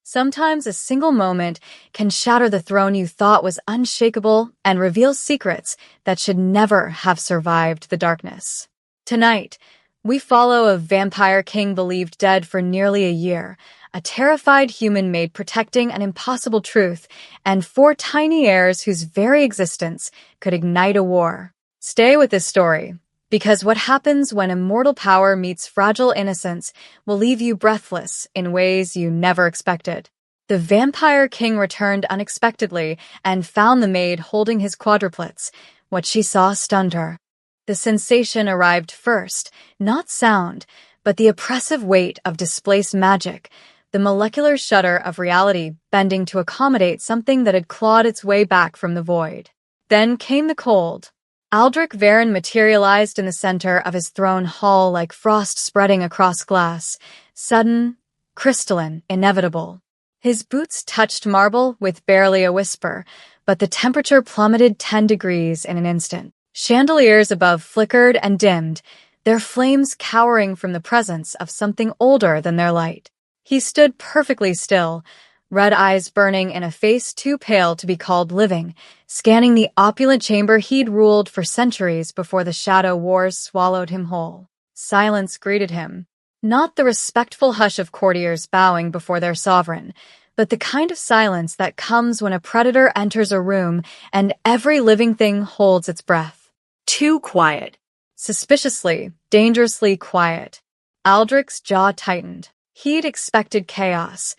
Sometimes a single moment can shatter the throne you thought was unshakable and reveal secrets that should never have survived the darkness. Tonight, we follow a vampire king believed dead for nearly a year, a terrified human maid protecting an impossible truth, and four tiny heirs whose very existence could ignite a war. Stay with this story, because what happens when immortal power meets fragile innocence will leave you breathless in ways you never expected. The vampire king returned unexpectedly and found the maid holding his quadruplets. What she saw stunned her. The sensation arrived first, not sound, but the oppressive weight of displaced magic, the molecular shudder of reality bending to accommodate something that had clawed its way back from the void. Then came the cold. Aldrich Varen materialized in the center of his throne hall like frost spreading across glass, sudden, crystalline, inevitable. His boots touched marble with barely a whisper, but the temperature plummeted 10 degrees in an instant. Chandeliers above flickered and dimmed, their flames cowering from the presence of something older than their light. He stood perfectly still, red eyes burning in a face too pale to be called living, scanning the opulent chamber he'd ruled for centuries before the Shadow Wars swallowed him whole. Silence greeted him. Not the respectful hush of courtiers bowing before their sovereign, but the kind of silence that comes when a predator enters a room and every living thing holds its breath. Too quiet. Suspiciously, dangerously quiet. Aldrich's jaw tightened. He'd expected chaos.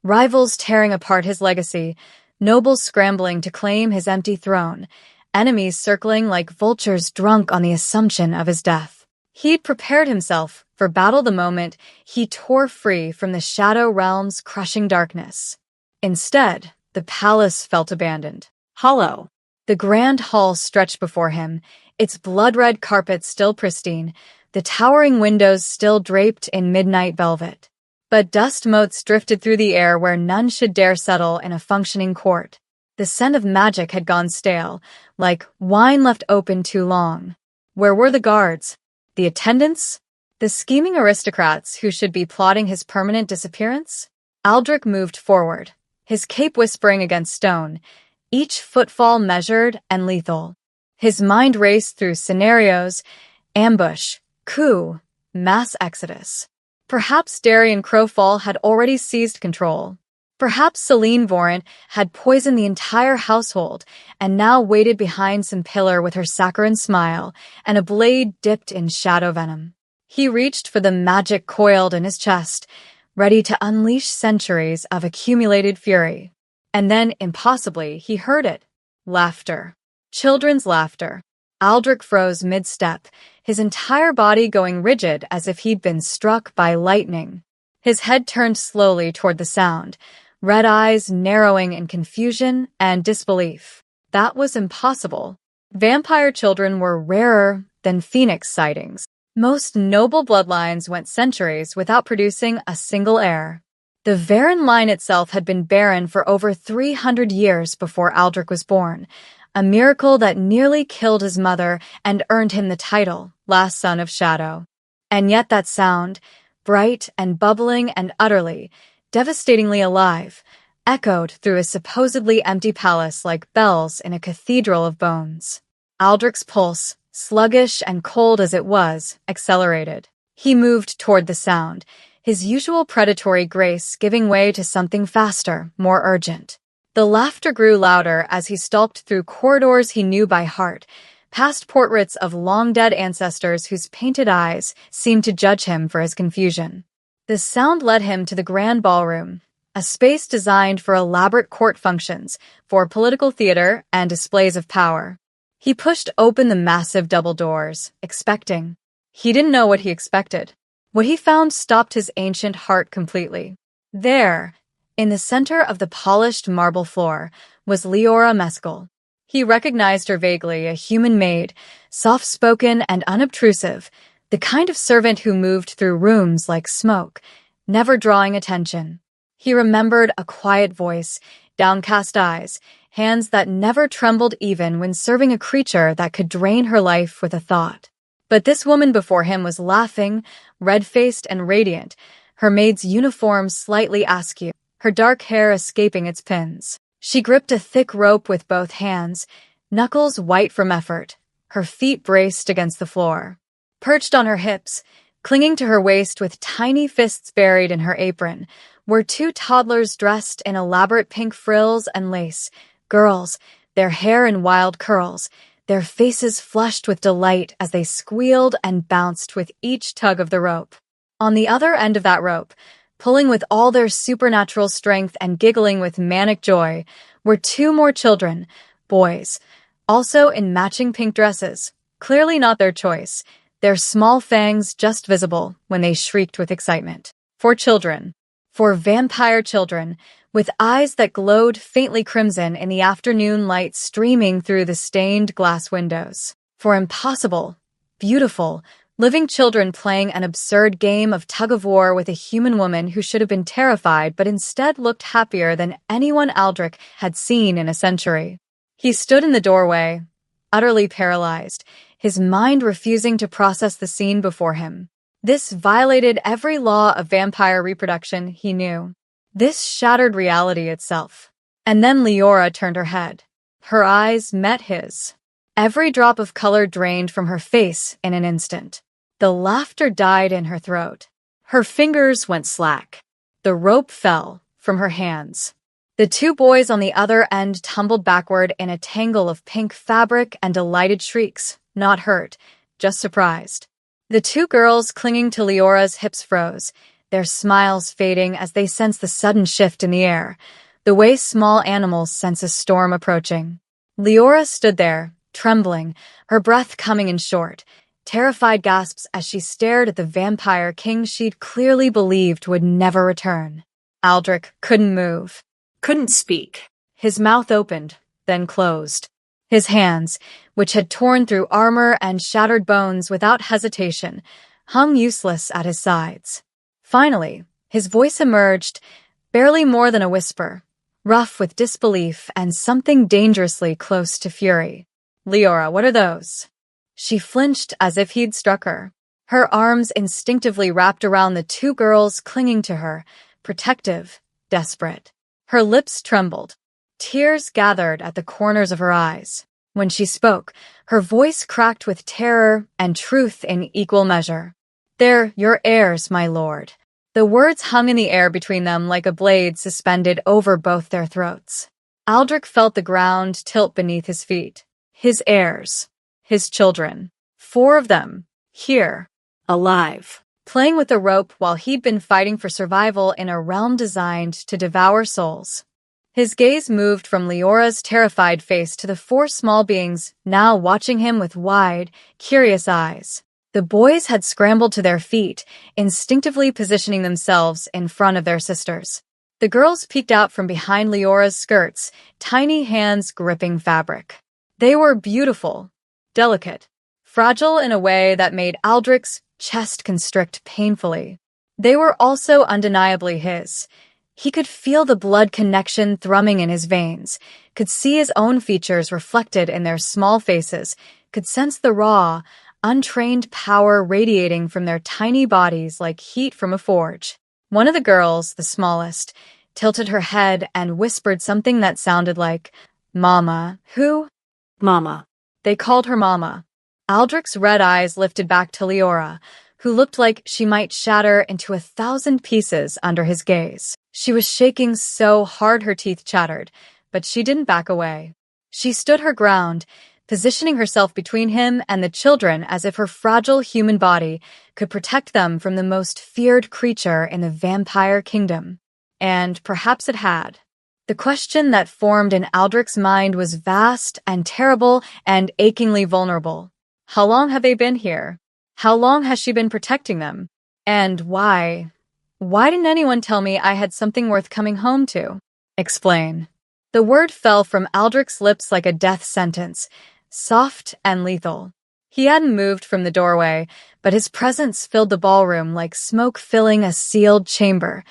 Rivals tearing apart his legacy, nobles scrambling to claim his empty throne, enemies circling like vultures drunk on the assumption of his death. He'd prepared himself for battle the moment he tore free from the Shadow Realm's crushing darkness. Instead, the palace felt abandoned. Hollow. The grand hall stretched before him, its blood-red carpet still pristine, the towering windows still draped in midnight velvet. But dust motes drifted through the air where none should dare settle in a functioning court. The scent of magic had gone stale, like wine left open too long. Where were the guards? The attendants? The scheming aristocrats who should be plotting his permanent disappearance? Aldrich moved forward, his cape whispering against stone, each footfall measured and lethal. His mind raced through scenarios: ambush, coup, mass exodus. Perhaps Darian Crowfall had already seized control. Perhaps Celine Vorant had poisoned the entire household and now waited behind some pillar with her saccharine smile and a blade dipped in shadow venom. He reached for the magic coiled in his chest, ready to unleash centuries of accumulated fury. And then, impossibly, he heard it. Laughter. Children's laughter. Aldrich froze mid-step, his entire body going rigid as if he'd been struck by lightning. His head turned slowly toward the sound, red eyes narrowing in confusion and disbelief. That was impossible. Vampire children were rarer than phoenix sightings. Most noble bloodlines went centuries without producing a single heir. The Varen line itself had been barren for over 300 years before Aldrich was born, a miracle that nearly killed his mother and earned him the title, Last Son of Shadow. And yet that sound, bright and bubbling and utterly, devastatingly alive, echoed through a supposedly empty palace like bells in a cathedral of bones. Aldrich's pulse, sluggish and cold as it was, accelerated. He moved toward the sound, his usual predatory grace giving way to something faster, more urgent. The laughter grew louder as he stalked through corridors he knew by heart, past portraits of long-dead ancestors whose painted eyes seemed to judge him for his confusion. The sound led him to the grand ballroom, a space designed for elaborate court functions, for political theater and displays of power. He pushed open the massive double doors, expecting. He didn't know what he expected. What he found stopped his ancient heart completely. There, in the center of the polished marble floor, was Leora Mescal. He recognized her vaguely, a human maid, soft-spoken and unobtrusive, the kind of servant who moved through rooms like smoke, never drawing attention. He remembered a quiet voice, downcast eyes, hands that never trembled even when serving a creature that could drain her life with a thought. But this woman before him was laughing, red-faced and radiant, her maid's uniform slightly askew, her dark hair escaping its pins. She gripped a thick rope with both hands, knuckles white from effort, her feet braced against the floor. Perched on her hips, clinging to her waist with tiny fists buried in her apron, were two toddlers dressed in elaborate pink frills and lace. Girls, their hair in wild curls, their faces flushed with delight as they squealed and bounced with each tug of the rope. On the other end of that rope, pulling with all their supernatural strength and giggling with manic joy, were two more children, boys, also in matching pink dresses, clearly not their choice, their small fangs just visible when they shrieked with excitement. For children. For vampire children, with eyes that glowed faintly crimson in the afternoon light streaming through the stained glass windows. For impossible, beautiful, living children playing an absurd game of tug-of-war with a human woman who should have been terrified but instead looked happier than anyone Aldrich had seen in a century. He stood in the doorway, utterly paralyzed, his mind refusing to process the scene before him. This violated every law of vampire reproduction he knew. This shattered reality itself. And then Leora turned her head. Her eyes met his. Every drop of color drained from her face in an instant. The laughter died in her throat. Her fingers went slack. The rope fell from her hands. The two boys on the other end tumbled backward in a tangle of pink fabric and delighted shrieks, not hurt, just surprised. The two girls clinging to Leora's hips froze, their smiles fading as they sensed the sudden shift in the air, the way small animals sense a storm approaching. Leora stood there, trembling, her breath coming in short, terrified gasps as she stared at the vampire king she'd clearly believed would never return. Aldrich couldn't move, couldn't speak. His mouth opened, then closed. His hands, which had torn through armor and shattered bones without hesitation, hung useless at his sides. Finally, his voice emerged, barely more than a whisper, rough with disbelief and something dangerously close to fury. "Leora, what are those?" She flinched as if he'd struck her. Her arms instinctively wrapped around the two girls clinging to her, protective, desperate. Her lips trembled. Tears gathered at the corners of her eyes. When she spoke, her voice cracked with terror and truth in equal measure. "They're your heirs, my lord." The words hung in the air between them like a blade suspended over both their throats. Aldrich felt the ground tilt beneath his feet. His heirs. His children. 4 of them. Here. Alive. Playing with the rope while he'd been fighting for survival in a realm designed to devour souls. His gaze moved from Leora's terrified face to the 4 small beings now watching him with wide, curious eyes. The boys had scrambled to their feet, instinctively positioning themselves in front of their sisters. The girls peeked out from behind Leora's skirts, tiny hands gripping fabric. They were beautiful, delicate, fragile in a way that made Aldrich's chest constrict painfully. They were also undeniably his. He could feel the blood connection thrumming in his veins, could see his own features reflected in their small faces, could sense the raw, untrained power radiating from their tiny bodies like heat from a forge. One of the girls, the smallest, tilted her head and whispered something that sounded like, "Mama." "Who?" "Mama." They called her Mama. Aldrich's red eyes lifted back to Leora, who looked like she might shatter into 1,000 pieces under his gaze. She was shaking so hard her teeth chattered, but she didn't back away. She stood her ground, positioning herself between him and the children as if her fragile human body could protect them from the most feared creature in the vampire kingdom. And perhaps it had. The question that formed in Aldrich's mind was vast and terrible and achingly vulnerable. How long have they been here? How long has she been protecting them? And why? Why didn't anyone tell me I had something worth coming home to? Explain. The word fell from Aldrich's lips like a death sentence, soft and lethal. He hadn't moved from the doorway, but his presence filled the ballroom like smoke filling a sealed chamber,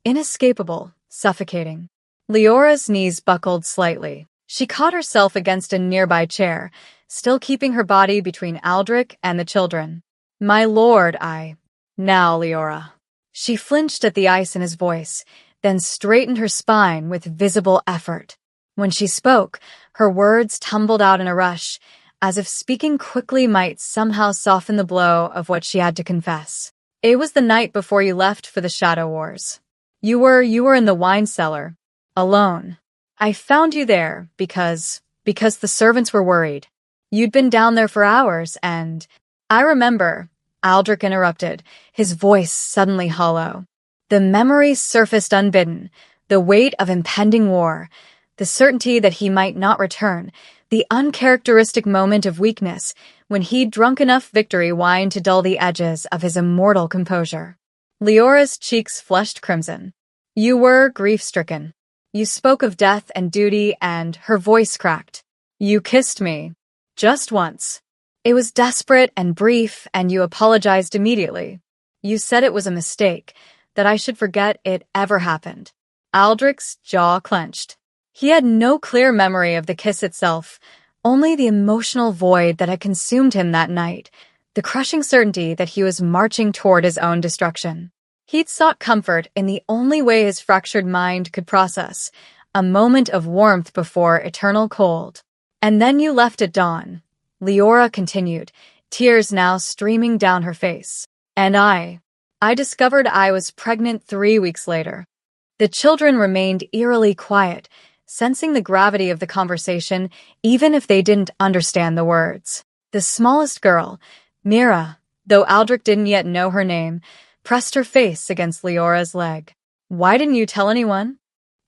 inescapable, suffocating. Leora's knees buckled slightly. She caught herself against a nearby chair, still keeping her body between Aldrich and the children. "My lord, I..." "Now, Leora." She flinched at the ice in his voice, then straightened her spine with visible effort. When she spoke, her words tumbled out in a rush, as if speaking quickly might somehow soften the blow of what she had to confess. It was the night before you left for the Shadow Wars. You were in the wine cellar, alone. I found you there because the servants were worried. You'd been down there for hours and— I remember, Aldrich interrupted, his voice suddenly hollow. The memory surfaced unbidden, the weight of impending war, the certainty that he might not return, the uncharacteristic moment of weakness when he'd drunk enough victory wine to dull the edges of his immortal composure. Leora's cheeks flushed crimson. You were grief-stricken. You spoke of death and duty, and her voice cracked. You kissed me. Just once. It was desperate and brief, and you apologized immediately. You said it was a mistake, that I should forget it ever happened. Aldrich's jaw clenched. He had no clear memory of the kiss itself, only the emotional void that had consumed him that night, the crushing certainty that he was marching toward his own destruction. He'd sought comfort in the only way his fractured mind could process, a moment of warmth before eternal cold. And then you left at dawn, Leora continued, tears now streaming down her face. And I discovered I was pregnant 3 weeks later. The children remained eerily quiet, sensing the gravity of the conversation even if they didn't understand the words. The smallest girl, Mira, though Aldrich didn't yet know her name, pressed her face against Leora's leg. Why didn't you tell anyone?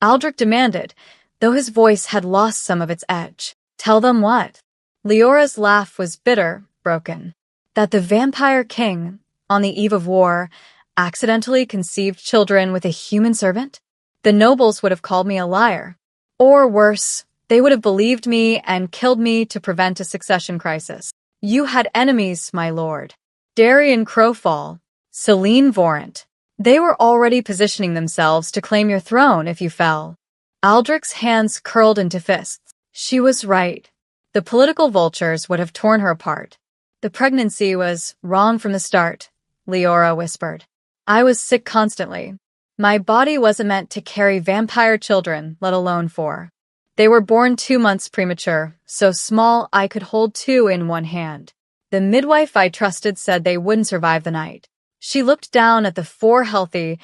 Aldrich demanded, though his voice had lost some of its edge. Tell them what? Leora's laugh was bitter, broken. That the vampire king, on the eve of war, accidentally conceived children with a human servant? The nobles would have called me a liar. Or worse, they would have believed me and killed me to prevent a succession crisis. You had enemies, my lord. Darian Crowfall, Celine Vorant. They were already positioning themselves to claim your throne if you fell. Aldrich's hands curled into fists. She was right. The political vultures would have torn her apart. The pregnancy was wrong from the start, Leora whispered. I was sick constantly. My body wasn't meant to carry vampire children, let alone 4. They were born 2 months premature, so small I could hold 2 in one hand. The midwife I trusted said they wouldn't survive the night. She looked down at the 4 healthy,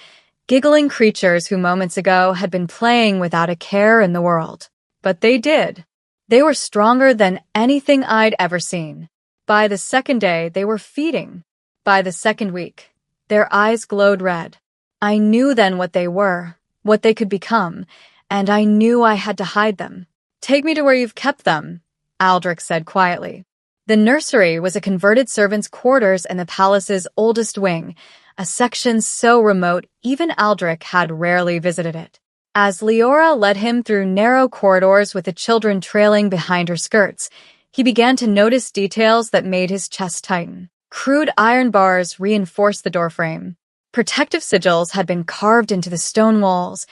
giggling creatures who moments ago had been playing without a care in the world. But they did. They were stronger than anything I'd ever seen. By the second day, they were feeding. By the second week, their eyes glowed red. I knew then what they were, what they could become, and I knew I had to hide them. Take me to where you've kept them, Aldrich said quietly. The nursery was a converted servants' quarters in the palace's oldest wing, a section so remote even Aldrich had rarely visited it. As Leora led him through narrow corridors with the children trailing behind her skirts, he began to notice details that made his chest tighten. Crude iron bars reinforced the doorframe. Protective sigils had been carved into the stone walls,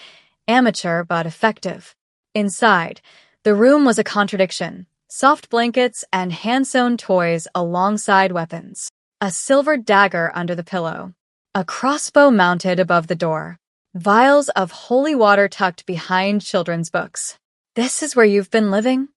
amateur but effective. Inside, the room was a contradiction. Soft blankets and hand-sewn toys alongside weapons. A silver dagger under the pillow. A crossbow mounted above the door. Vials of holy water tucked behind children's books. This is where you've been living?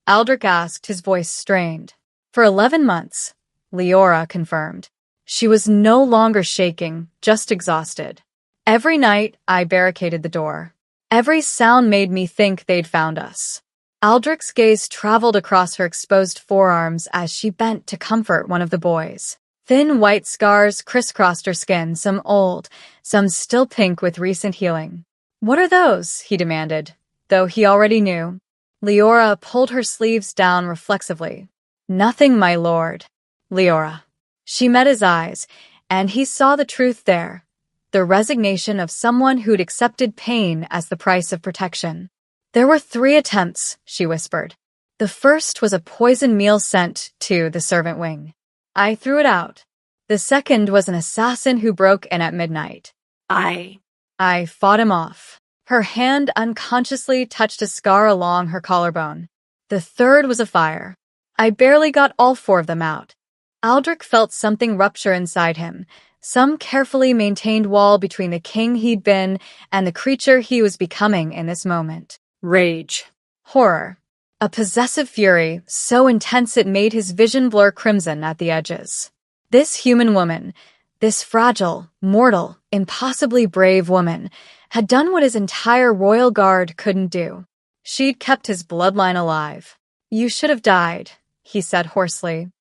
Aldrich asked, his voice strained. For 11 months, Leora confirmed. She was no longer shaking, just exhausted. Every night, I barricaded the door. Every sound made me think they'd found us. Aldrich's gaze traveled across her exposed forearms as she bent to comfort one of the boys. Thin white scars crisscrossed her skin, some old, some still pink with recent healing. What are those? He demanded, though he already knew. Leora pulled her sleeves down reflexively. Nothing, my lord. Leora. She met his eyes, and he saw the truth there. The resignation of someone who'd accepted pain as the price of protection. There were 3 attempts, she whispered. The first was a poison meal sent to the servant wing. I threw it out. The second was an assassin who broke in at midnight. I fought him off. Her hand unconsciously touched a scar along her collarbone. The third was a fire. I barely got all 4 of them out. Aldrich felt something rupture inside him, some carefully maintained wall between the king he'd been and the creature he was becoming in this moment. Rage. Horror. A possessive fury so intense it made his vision blur crimson at the edges. This human woman, this fragile, mortal, impossibly brave woman, had done what his entire royal guard couldn't do. She'd kept his bloodline alive. "You should have died," he said hoarsely.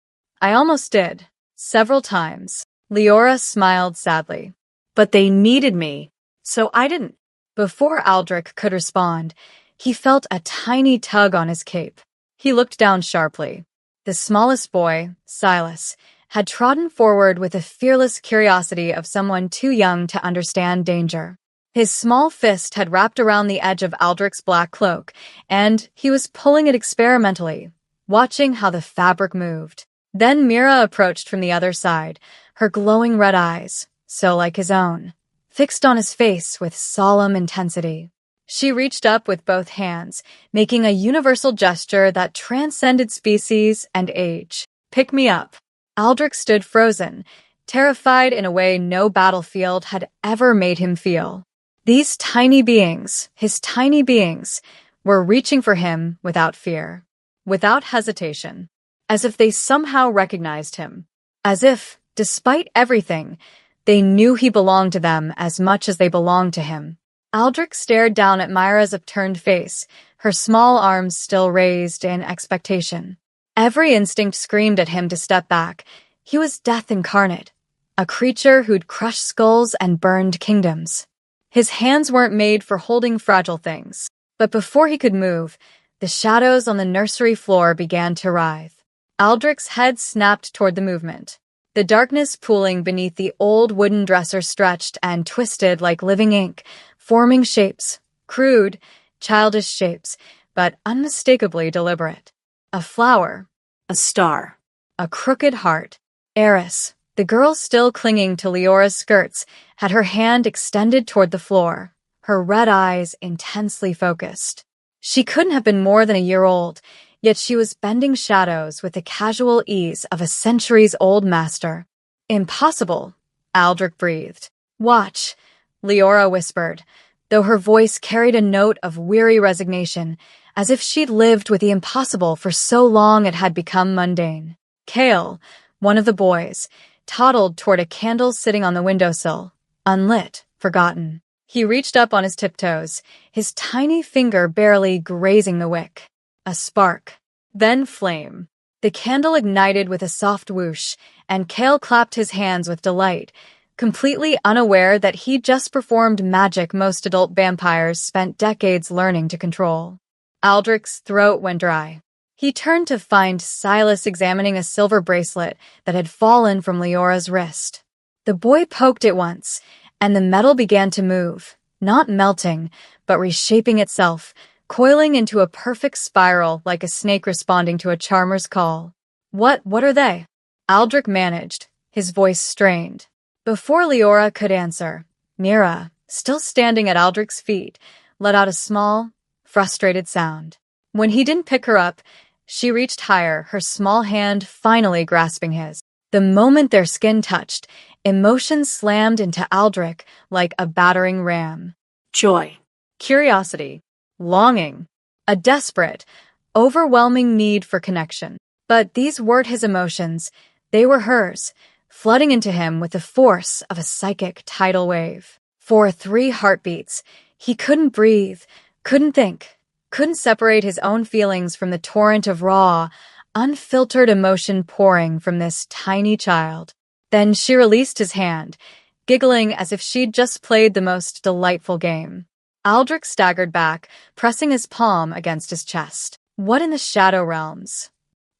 "I almost did. Several times." Leora smiled sadly. "But they needed me, so I didn't." Before Aldrich could respond, he felt a tiny tug on his cape. He looked down sharply. The smallest boy, Silas, had trodden forward with the fearless curiosity of someone too young to understand danger. His small fist had wrapped around the edge of Aldrich's black cloak, and he was pulling it experimentally, watching how the fabric moved. Then Mira approached from the other side, her glowing red eyes, so like his own, fixed on his face with solemn intensity. She reached up with both hands, making a universal gesture that transcended species and age. "Pick me up." Aldrich stood frozen, terrified in a way no battlefield had ever made him feel. These tiny beings, his tiny beings, were reaching for him without fear, without hesitation, as if they somehow recognized him, as if, despite everything, they knew he belonged to them as much as they belonged to him. Aldrich stared down at Myra's upturned face, her small arms still raised in expectation. Every instinct screamed at him to step back. He was death incarnate, a creature who'd crushed skulls and burned kingdoms. His hands weren't made for holding fragile things. But before he could move, the shadows on the nursery floor began to writhe. Aldrich's head snapped toward the movement. The darkness pooling beneath the old wooden dresser stretched and twisted like living ink, forming shapes, crude, childish shapes, but unmistakably deliberate. A flower, A star. a crooked heart. Eris, the girl still clinging to Leora's skirts, had her hand extended toward the floor, her red eyes intensely focused. She couldn't have been more than a year old, yet she was bending shadows with the casual ease of a centuries-old master. "Impossible," Aldrich breathed. "Watch," Leora whispered, though her voice carried a note of weary resignation, as if she'd lived with the impossible for so long it had become mundane. Cale, one of the boys, toddled toward a candle sitting on the windowsill, unlit, forgotten. He reached up on his tiptoes, his tiny finger barely grazing the wick. A spark, then flame. The candle ignited with a soft whoosh, and Cale clapped his hands with delight, completely unaware that he'd just performed magic most adult vampires spent decades learning to control. Aldrich's throat went dry. He turned to find Silas examining a silver bracelet that had fallen from Leora's wrist. The boy poked it once, and the metal began to move, not melting, but reshaping itself, coiling into a perfect spiral like a snake responding to a charmer's call. What are they?" Aldrich managed, his voice strained. Before Leora could answer, Mira, still standing at Aldrich's feet, let out a small, frustrated sound. When he didn't pick her up, she reached higher, her small hand finally grasping his. The moment their skin touched, emotion slammed into Aldrich like a battering ram. Joy. Curiosity. Longing. A desperate, overwhelming need for connection. But these weren't his emotions. They were hers, flooding into him with the force of a psychic tidal wave. For 3 heartbeats, he couldn't breathe, couldn't think, couldn't separate his own feelings from the torrent of raw, unfiltered emotion pouring from this tiny child. Then she released his hand, giggling as if she'd just played the most delightful game. Aldrich staggered back, pressing his palm against his chest. "What in the Shadow Realms?"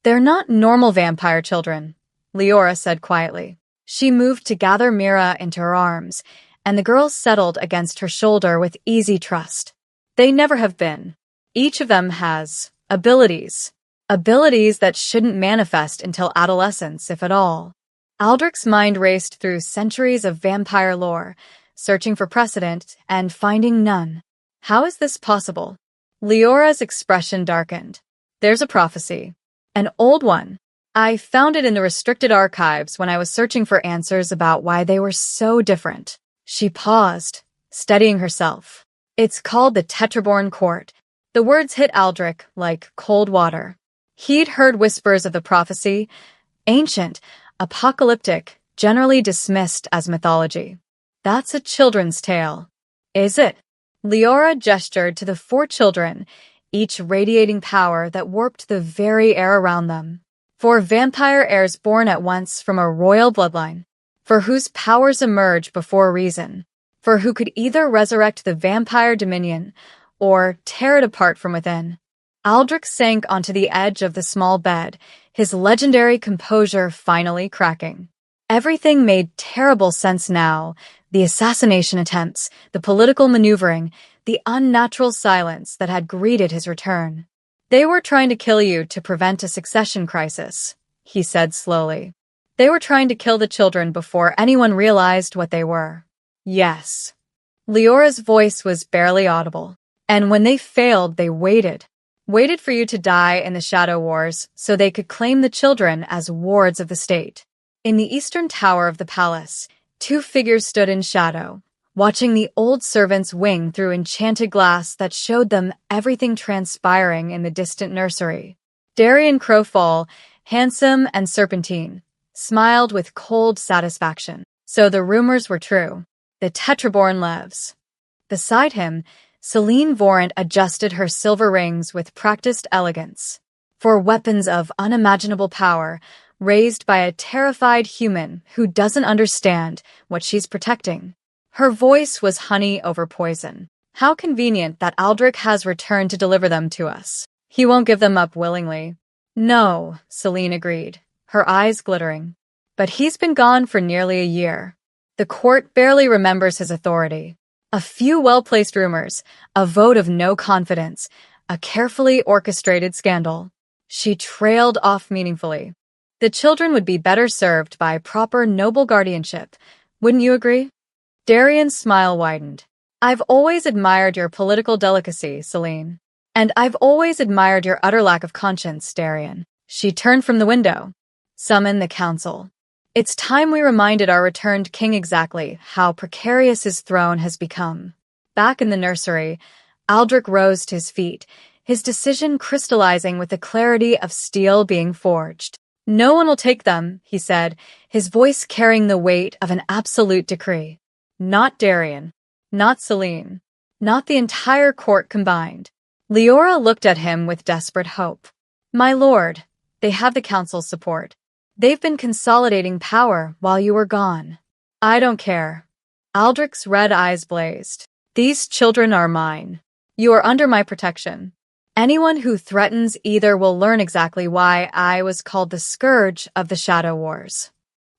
"They're not normal vampire children," Leora said quietly. She moved to gather Mira into her arms, and the girl settled against her shoulder with easy trust. "They never have been. Each of them has abilities. Abilities that shouldn't manifest until adolescence, if at all." Aldrich's mind raced through centuries of vampire lore, searching for precedent and finding none. How is this possible? Leora's expression darkened. "There's a prophecy. An old one." I found it in the restricted archives when I was searching for answers about why they were so different. She paused, steadying herself. It's called the Tetraborn Court. The words hit Aldrich like cold water. He'd heard whispers of the prophecy, ancient, apocalyptic, generally dismissed as mythology. That's a children's tale. Is it? Leora gestured to the 4 children, each radiating power that warped the very air around them. 4 vampire heirs born at once from a royal bloodline, for whose powers emerge before reason, for who could either resurrect the vampire dominion or tear it apart from within. Aldrich sank onto the edge of the small bed, his legendary composure finally cracking. Everything made terrible sense now. The assassination attempts, the political maneuvering, the unnatural silence that had greeted his return. They were trying to kill you to prevent a succession crisis, he said slowly. They were trying to kill the children before anyone realized what they were. Yes. Leora's voice was barely audible. And when they failed, they waited. Waited for you to die in the Shadow Wars so they could claim the children as wards of the state. In the eastern tower of the palace, 2 figures stood in shadow, watching the old servants wing through enchanted glass that showed them everything transpiring in the distant nursery. Darian Crowfall, handsome and serpentine, smiled with cold satisfaction. So the rumors were true. The Tetraborn lives. Beside him, Celine Vorant adjusted her silver rings with practiced elegance. 4 weapons of unimaginable power, raised by a terrified human who doesn't understand what she's protecting. Her voice was honey over poison. How convenient that Aldrich has returned to deliver them to us. He won't give them up willingly. No, Celine agreed, her eyes glittering. But he's been gone for nearly a year. The court barely remembers his authority. A few well-placed rumors, a vote of no confidence, a carefully orchestrated scandal. She trailed off meaningfully. The children would be better served by proper noble guardianship. Wouldn't you agree? Darian's smile widened. I've always admired your political delicacy, Celine. And I've always admired your utter lack of conscience, Darian. She turned from the window. Summon the council. It's time we reminded our returned king exactly how precarious his throne has become. Back in the nursery, Aldrich rose to his feet, his decision crystallizing with the clarity of steel being forged. No one will take them, he said, his voice carrying the weight of an absolute decree. Not Darian. Not Celine. Not the entire court combined. Leora looked at him with desperate hope. My lord, they have the council's support. They've been consolidating power while you were gone. I don't care. Aldrich's red eyes blazed. These children are mine. You are under my protection. Anyone who threatens either will learn exactly why I was called the Scourge of the Shadow Wars.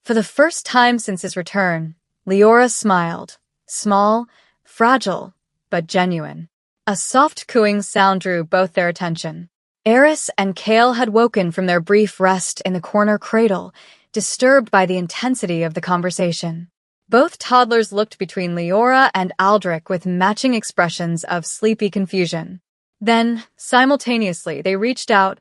For the first time since his return, Leora smiled. Small, fragile, but genuine. A soft cooing sound drew both their attention. Eris and Kale had woken from their brief rest in the corner cradle, disturbed by the intensity of the conversation. Both toddlers looked between Leora and Aldrich with matching expressions of sleepy confusion. Then, simultaneously, they reached out,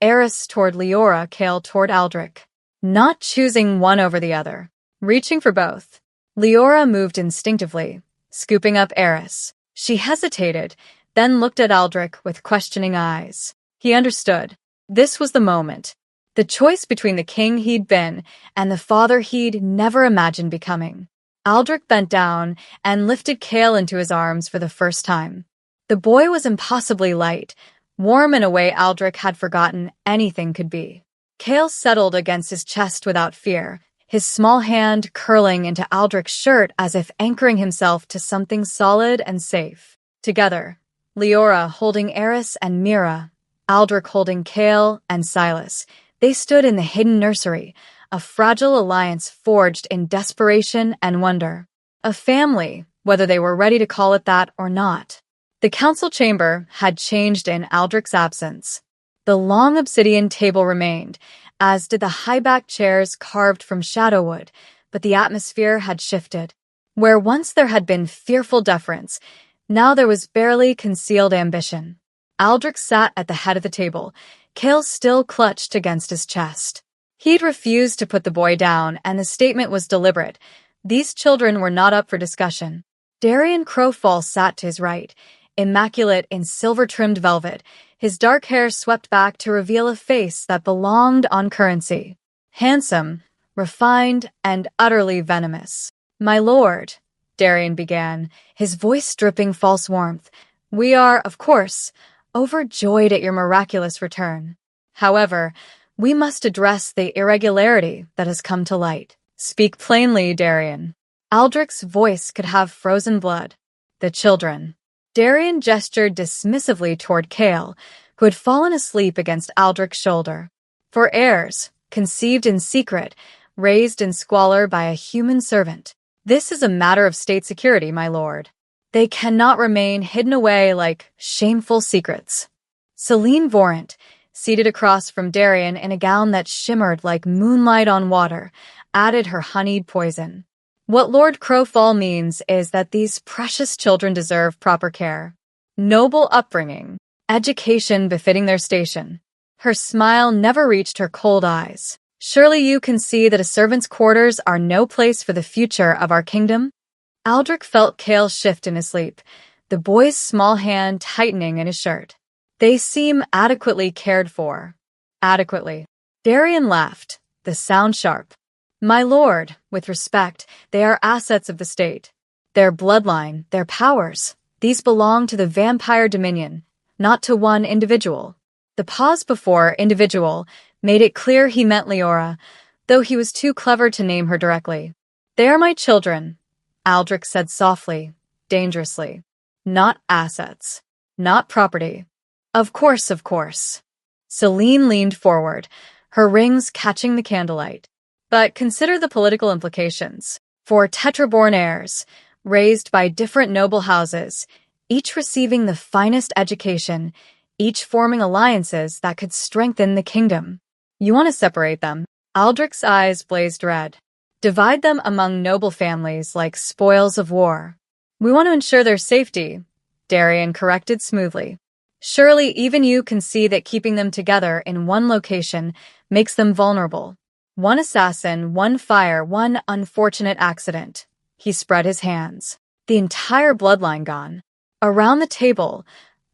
Eris toward Leora, Kale toward Aldrich. Not choosing one over the other, reaching for both. Leora moved instinctively, scooping up Eris. She hesitated, then looked at Aldrich with questioning eyes. He understood. This was the moment. The choice between the king he'd been and the father he'd never imagined becoming. Aldrich bent down and lifted Kale into his arms for the first time. The boy was impossibly light, warm in a way Aldrich had forgotten anything could be. Kale settled against his chest without fear, his small hand curling into Aldrich's shirt as if anchoring himself to something solid and safe. Together, Leora holding Eris and Mira, Aldrich holding Kale and Silas, they stood in the hidden nursery, a fragile alliance forged in desperation and wonder. A family, whether they were ready to call it that or not. The council chamber had changed in Aldrich's absence. The long obsidian table remained, as did the high-backed chairs carved from shadowwood, but the atmosphere had shifted. Where once there had been fearful deference, now there was barely concealed ambition. Aldrich sat at the head of the table, Kale still clutched against his chest. He'd refused to put the boy down, and the statement was deliberate. These children were not up for discussion. Darian Crowfall sat to his right, immaculate in silver-trimmed velvet, his dark hair swept back to reveal a face that belonged on currency. Handsome, refined, and utterly venomous. "My lord," Darian began, his voice dripping false warmth, "we are, of course, overjoyed at your miraculous return. However, we must address the irregularity that has come to light." "Speak plainly, Darian." Aldrich's voice could have frozen blood. "The children." Darian gestured dismissively toward Cale, who had fallen asleep against Aldrich's shoulder. "For heirs, conceived in secret, raised in squalor by a human servant. This is a matter of state security, my lord. They cannot remain hidden away like shameful secrets." Celine Vorant, seated across from Darian in a gown that shimmered like moonlight on water, added her honeyed poison. "What Lord Crowfall means is that these precious children deserve proper care. Noble upbringing, education befitting their station." Her smile never reached her cold eyes. "Surely you can see that a servant's quarters are no place for the future of our kingdom?" Aldrich felt Cale shift in his sleep, the boy's small hand tightening in his shirt. "They seem adequately cared for." "Adequately." Darian laughed, the sound sharp. "My lord, with respect, they are assets of the state. Their bloodline, their powers, these belong to the vampire dominion, not to one individual." The pause before individual made it clear he meant Leora, though he was too clever to name her directly. "They are my children," Aldrich said softly, dangerously. "Not assets. Not property." Of course, of course." Celine leaned forward, her rings catching the candlelight. "But consider the political implications. For tetraborn heirs, raised by different noble houses, each receiving the finest education, each forming alliances that could strengthen the kingdom. You want to separate them?" Aldrich's eyes blazed red. "Divide them among noble families like spoils of war." "We want to ensure their safety," Darian corrected smoothly. "Surely even you can see that keeping them together in one location makes them vulnerable. One assassin, one fire, one unfortunate accident." He spread his hands. "The entire bloodline gone." Around the table,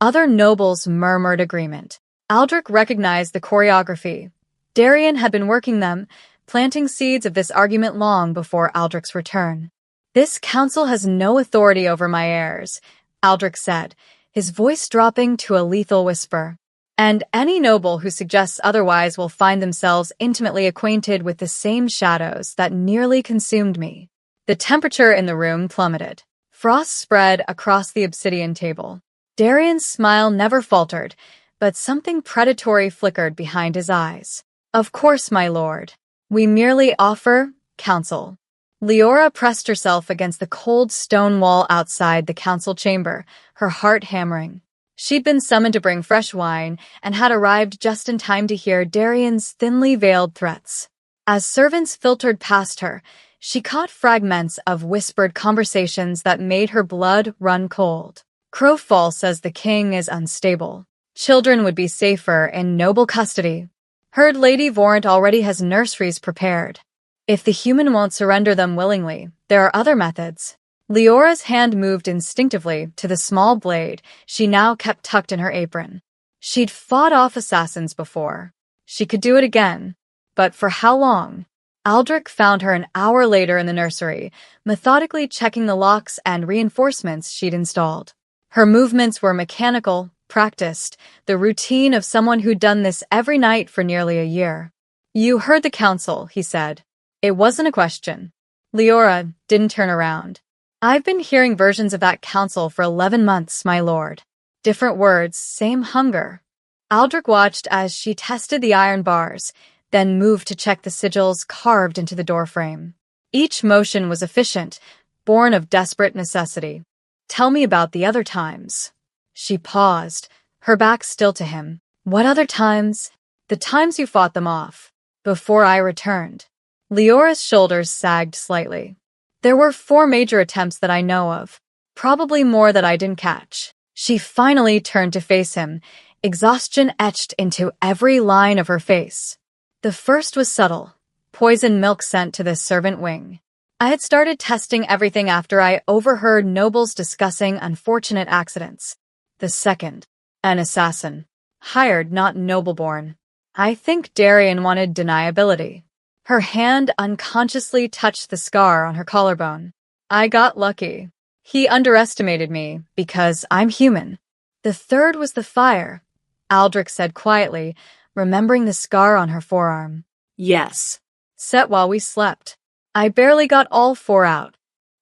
other nobles murmured agreement. Aldrich recognized the choreography. Darian had been working them, planting seeds of this argument long before Aldrich's return. "This council has no authority over my heirs," Aldrich said, his voice dropping to a lethal whisper. "And any noble who suggests otherwise will find themselves intimately acquainted with the same shadows that nearly consumed me." The temperature in the room plummeted. Frost spread across the obsidian table. Darian's smile never faltered, but something predatory flickered behind his eyes. "Of course, my lord. We merely offer counsel." Leora pressed herself against the cold stone wall outside the council chamber, her heart hammering. She'd been summoned to bring fresh wine and had arrived just in time to hear Darian's thinly veiled threats. As servants filtered past her, she caught fragments of whispered conversations that made her blood run cold. "Crowfall says the king is unstable. Children would be safer in noble custody. Heard Lady Vorant already has nurseries prepared. If the human won't surrender them willingly, there are other methods." Leora's hand moved instinctively to the small blade she now kept tucked in her apron. She'd fought off assassins before. She could do it again. But for how long? Aldrich found her an hour later in the nursery, methodically checking the locks and reinforcements she'd installed. Her movements were mechanical, practiced, the routine of someone who'd done this every night for nearly a year. "You heard the council," he said. It wasn't a question. Leora didn't turn around. "I've been hearing versions of that council for 11 months, my lord. Different words, same hunger." Aldrich watched as she tested the iron bars, then moved to check the sigils carved into the doorframe. Each motion was efficient, born of desperate necessity. "Tell me about the other times." She paused, her back still to him. "What other times?" "The times you fought them off. Before I returned." Leora's shoulders sagged slightly. "There were 4 major attempts that I know of. Probably more that I didn't catch." She finally turned to face him, exhaustion etched into every line of her face. The first was subtle, poison milk sent to the servant wing. I had started testing everything after I overheard nobles discussing unfortunate accidents. The second, an assassin. Hired, not noble-born. I think Darian wanted deniability. Her hand unconsciously touched the scar on her collarbone. I got lucky. He underestimated me because I'm human. The third was the fire, Aldrich said quietly, remembering the scar on her forearm. Yes. Set while we slept. I barely got all 4 out.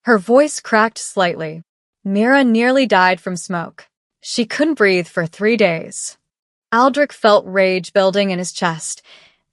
Her voice cracked slightly. Mira nearly died from smoke. She couldn't breathe for 3 days. Aldrich felt rage building in his chest.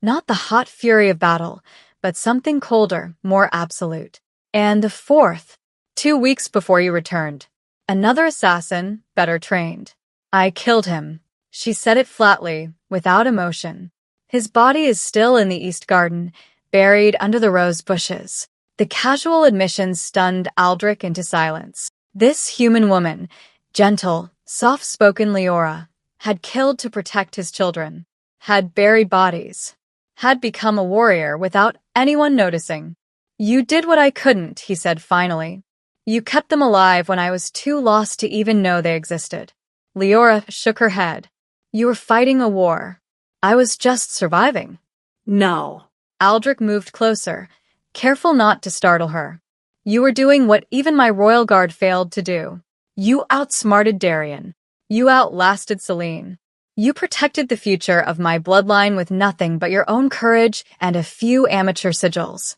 Not the hot fury of battle, but something colder, more absolute. And the fourth, 2 weeks before you returned. Another assassin, better trained. I killed him. She said it flatly, without emotion. His body is still in the East Garden, buried under the rose bushes. The casual admission stunned Aldrich into silence. This human woman, gentle, soft-spoken Leora, had killed to protect his children, had buried bodies, had become a warrior without anyone noticing. You did what I couldn't, he said finally. You kept them alive when I was too lost to even know they existed. Leora shook her head. You were fighting a war. I was just surviving. No. Aldrich moved closer, careful not to startle her. You were doing what even my royal guard failed to do. You outsmarted Darian. You outlasted Celine. You protected the future of my bloodline with nothing but your own courage and a few amateur sigils.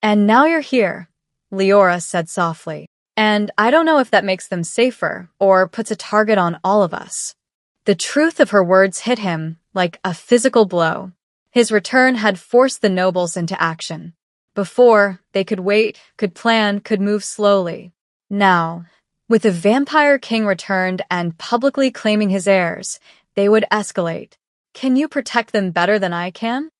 And now you're here, Leora said softly. And I don't know if that makes them safer or puts a target on all of us. The truth of her words hit him like a physical blow. His return had forced the nobles into action. Before, they could wait, could plan, could move slowly. Now, with the vampire king returned and publicly claiming his heirs, they would escalate. Can you protect them better than I can?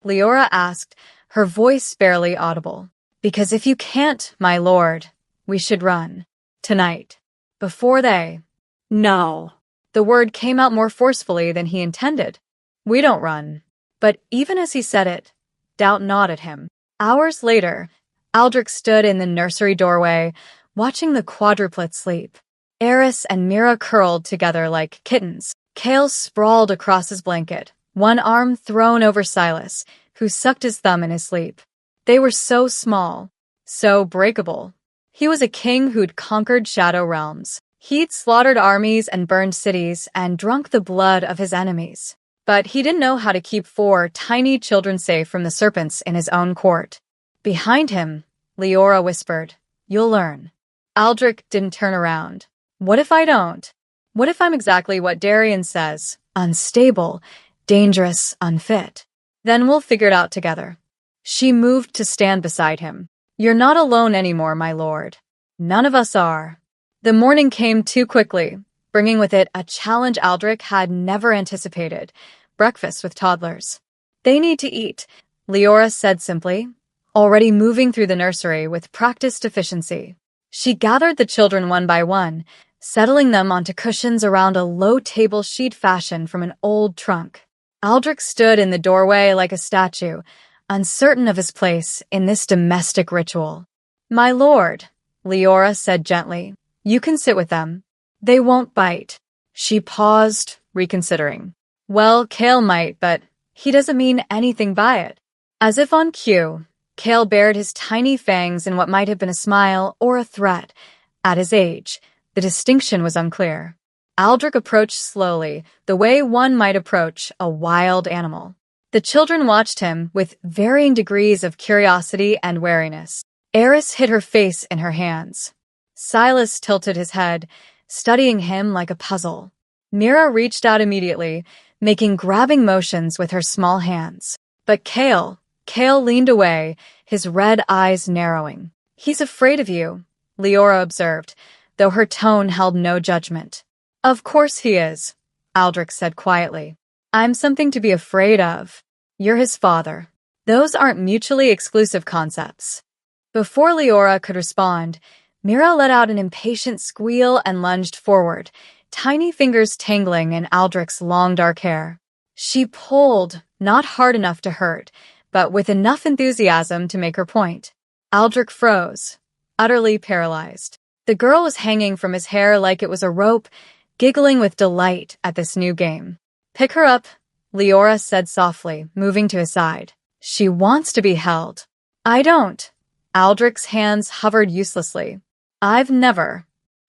Leora asked, her voice barely audible. Because if you can't, my lord, we should run. Tonight. Before they. No. The word came out more forcefully than he intended. We don't run. But even as he said it, doubt gnawed at him. Hours later, Aldrich stood in the nursery doorway, watching the quadruplets sleep. Eris and Mira curled together like kittens. Kale sprawled across his blanket, one arm thrown over Silas, who sucked his thumb in his sleep. They were so small, so breakable. He was a king who'd conquered shadow realms. He'd slaughtered armies and burned cities and drunk the blood of his enemies. But he didn't know how to keep 4 tiny children safe from the serpents in his own court. Behind him, Leora whispered, You'll learn. Aldrich didn't turn around. What if I don't? What if I'm exactly what Darian says? Unstable, dangerous, unfit. Then we'll figure it out together. She moved to stand beside him. You're not alone anymore, my lord. None of us are. The morning came too quickly, bringing with it a challenge Aldrich had never anticipated. Breakfast with toddlers. They need to eat, Leora said simply, already moving through the nursery with practiced efficiency. She gathered the children one by one, settling them onto cushions around a low table she'd fashioned from an old trunk. Aldrich stood in the doorway like a statue, uncertain of his place in this domestic ritual. My lord, Leora said gently, you can sit with them. They won't bite. She paused, reconsidering. Well, Kale might, but he doesn't mean anything by it. As if on cue, Kale bared his tiny fangs in what might have been a smile or a threat. At his age, the distinction was unclear. Aldrich approached slowly, the way one might approach a wild animal. The children watched him with varying degrees of curiosity and wariness. Eris hid her face in her hands. Silas tilted his head, studying him like a puzzle. Mira reached out immediately, making grabbing motions with her small hands. But Kale leaned away, his red eyes narrowing. He's afraid of you, Leora observed, though her tone held no judgment. Of course he is, Aldrich said quietly. I'm something to be afraid of. You're his father. Those aren't mutually exclusive concepts. Before Leora could respond, Mira let out an impatient squeal and lunged forward, tiny fingers tangling in Aldrich's long dark hair. She pulled, not hard enough to hurt, but with enough enthusiasm to make her point. Aldrich froze, utterly paralyzed. The girl was hanging from his hair like it was a rope, giggling with delight at this new game. "Pick her up," Leora said softly, moving to his side. "She wants to be held." "I don't." Aldrich's hands hovered uselessly. "I've never."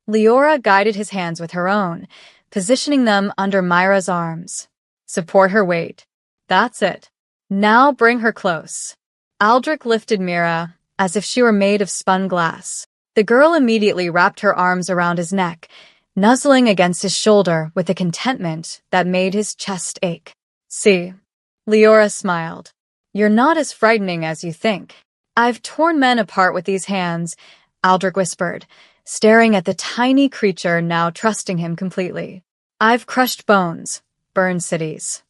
Leora guided his hands with her own, positioning them under Myra's arms. "Support her weight. That's it. Now bring her close." Aldrich lifted Mira as if she were made of spun glass. The girl immediately wrapped her arms around his neck, nuzzling against his shoulder with a contentment that made his chest ache. "See," Leora smiled. "You're not as frightening as you think." "I've torn men apart with these hands," Aldrich whispered, staring at the tiny creature now trusting him completely. "I've crushed bones, burned cities.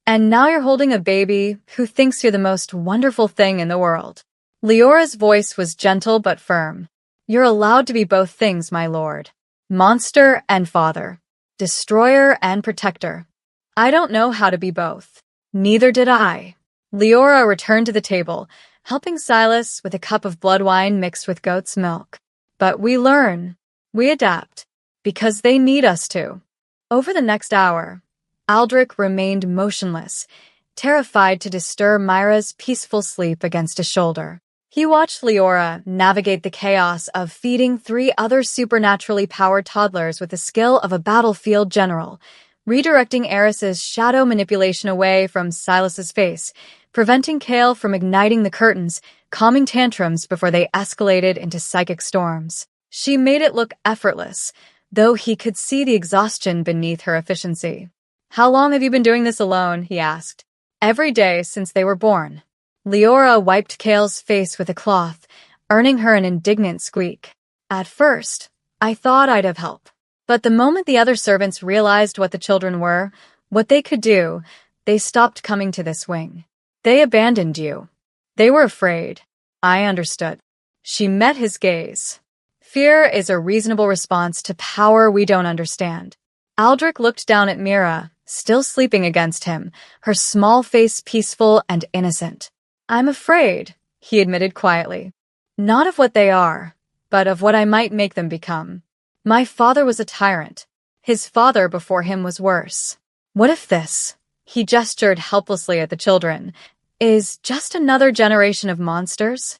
And now you're holding a baby who thinks you're the most wonderful thing in the world." Leora's voice was gentle but firm. "You're allowed to be both things, my lord. Monster and father. Destroyer and protector. I don't know how to be both." "Neither did I." Leora returned to the table, helping Silas with a cup of blood wine mixed with goat's milk. "But we learn. We adapt. Because they need us to." Over the next hour, Aldrich remained motionless, terrified to disturb Myra's peaceful sleep against his shoulder. He watched Leora navigate the chaos of feeding 3 other supernaturally powered toddlers with the skill of a battlefield general, redirecting Eris's shadow manipulation away from Silas's face, preventing Kale from igniting the curtains, calming tantrums before they escalated into psychic storms. She made it look effortless, though he could see the exhaustion beneath her efficiency. "How long have you been doing this alone?" he asked. "Every day since they were born." Leora wiped Kale's face with a cloth, earning her an indignant squeak. "At first, I thought I'd have help. But the moment the other servants realized what the children were, what they could do, they stopped coming to this wing. They abandoned you. They were afraid." "I understood." She met his gaze. "Fear is a reasonable response to power we don't understand." Aldrich looked down at Mira, still sleeping against him, her small face peaceful and innocent. "I'm afraid," he admitted quietly. "Not of what they are, but of what I might make them become. My father was a tyrant. His father before him was worse. What if this," he gestured helplessly at the children, "is just another generation of monsters?"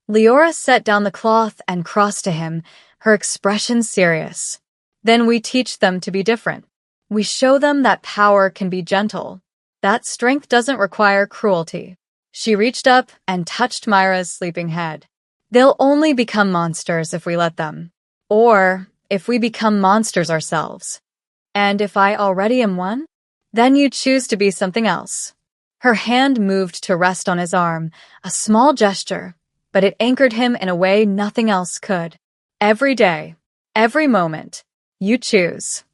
Leora set down the cloth and crossed to him, her expression serious. "Then we teach them to be different. We show them that power can be gentle, that strength doesn't require cruelty." She reached up and touched Myra's sleeping head. "They'll only become monsters if we let them. Or if we become monsters ourselves. And if I already am one, then you choose to be something else." Her hand moved to rest on his arm, a small gesture, but it anchored him in a way nothing else could. "Every day, every moment, you choose."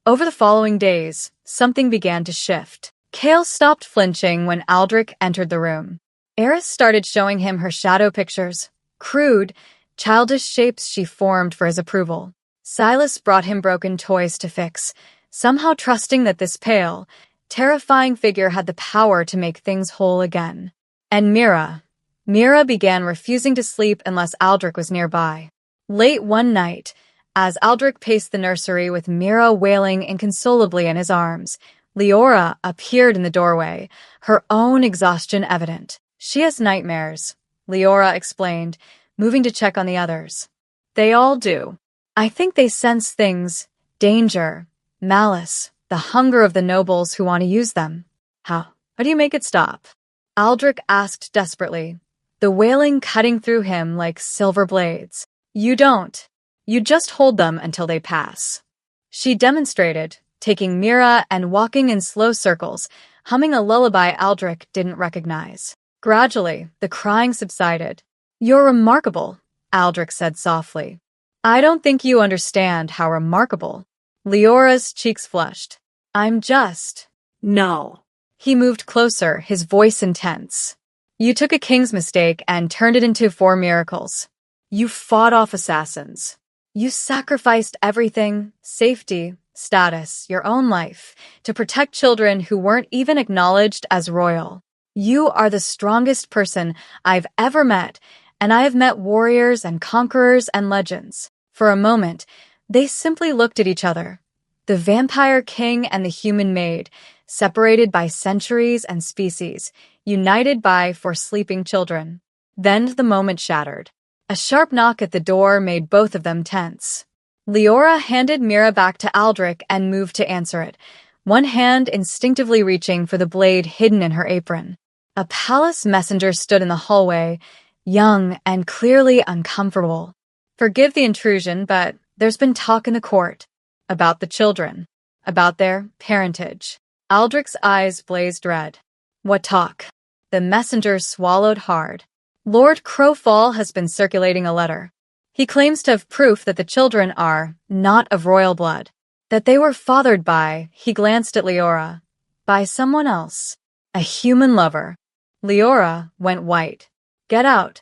Over the following days, something began to shift. Kale stopped flinching when Aldrich entered the room. Eris started showing him her shadow pictures, crude, childish shapes she formed for his approval. Silas brought him broken toys to fix, somehow trusting that this pale, terrifying figure had the power to make things whole again. And Mira began refusing to sleep unless Aldrich was nearby. Late one night, as Aldrich paced the nursery with Mira wailing inconsolably in his arms, Leora appeared in the doorway, her own exhaustion evident. "She has nightmares," Leora explained, moving to check on the others. "They all do. I think they sense things, danger, malice, the hunger of the nobles who want to use them." How do you make it stop?" Aldrich asked desperately, the wailing cutting through him like silver blades. "You don't. You just hold them until they pass." She demonstrated, taking Mira and walking in slow circles, humming a lullaby Aldrich didn't recognize. Gradually, the crying subsided. "You're remarkable," Aldrich said softly. "I don't think you understand how remarkable." Leora's cheeks flushed. "I'm just—" No. He moved closer, his voice intense. "You took a king's mistake and turned it into 4 miracles. You fought off assassins. You sacrificed everything, safety, status, your own life, to protect children who weren't even acknowledged as royal. You are the strongest person I've ever met, and I have met warriors and conquerors and legends. For a moment, they simply looked at each other. The vampire king and the human maid, separated by centuries and species, united by for sleeping children. Then the moment shattered. A sharp knock at the door made both of them tense. Leora handed Mira back to Aldrich and moved to answer it, one hand instinctively reaching for the blade hidden in her apron. A palace messenger stood in the hallway, young and clearly uncomfortable. Forgive the intrusion, but there's been talk in the court. About the children. About their parentage. Aldrich's eyes blazed red. What talk? The messenger swallowed hard. Lord Crowfall has been circulating a letter. He claims to have proof that the children are not of royal blood. That they were fathered by, he glanced at Leora, by someone else. A human lover. Leora went white. Get out,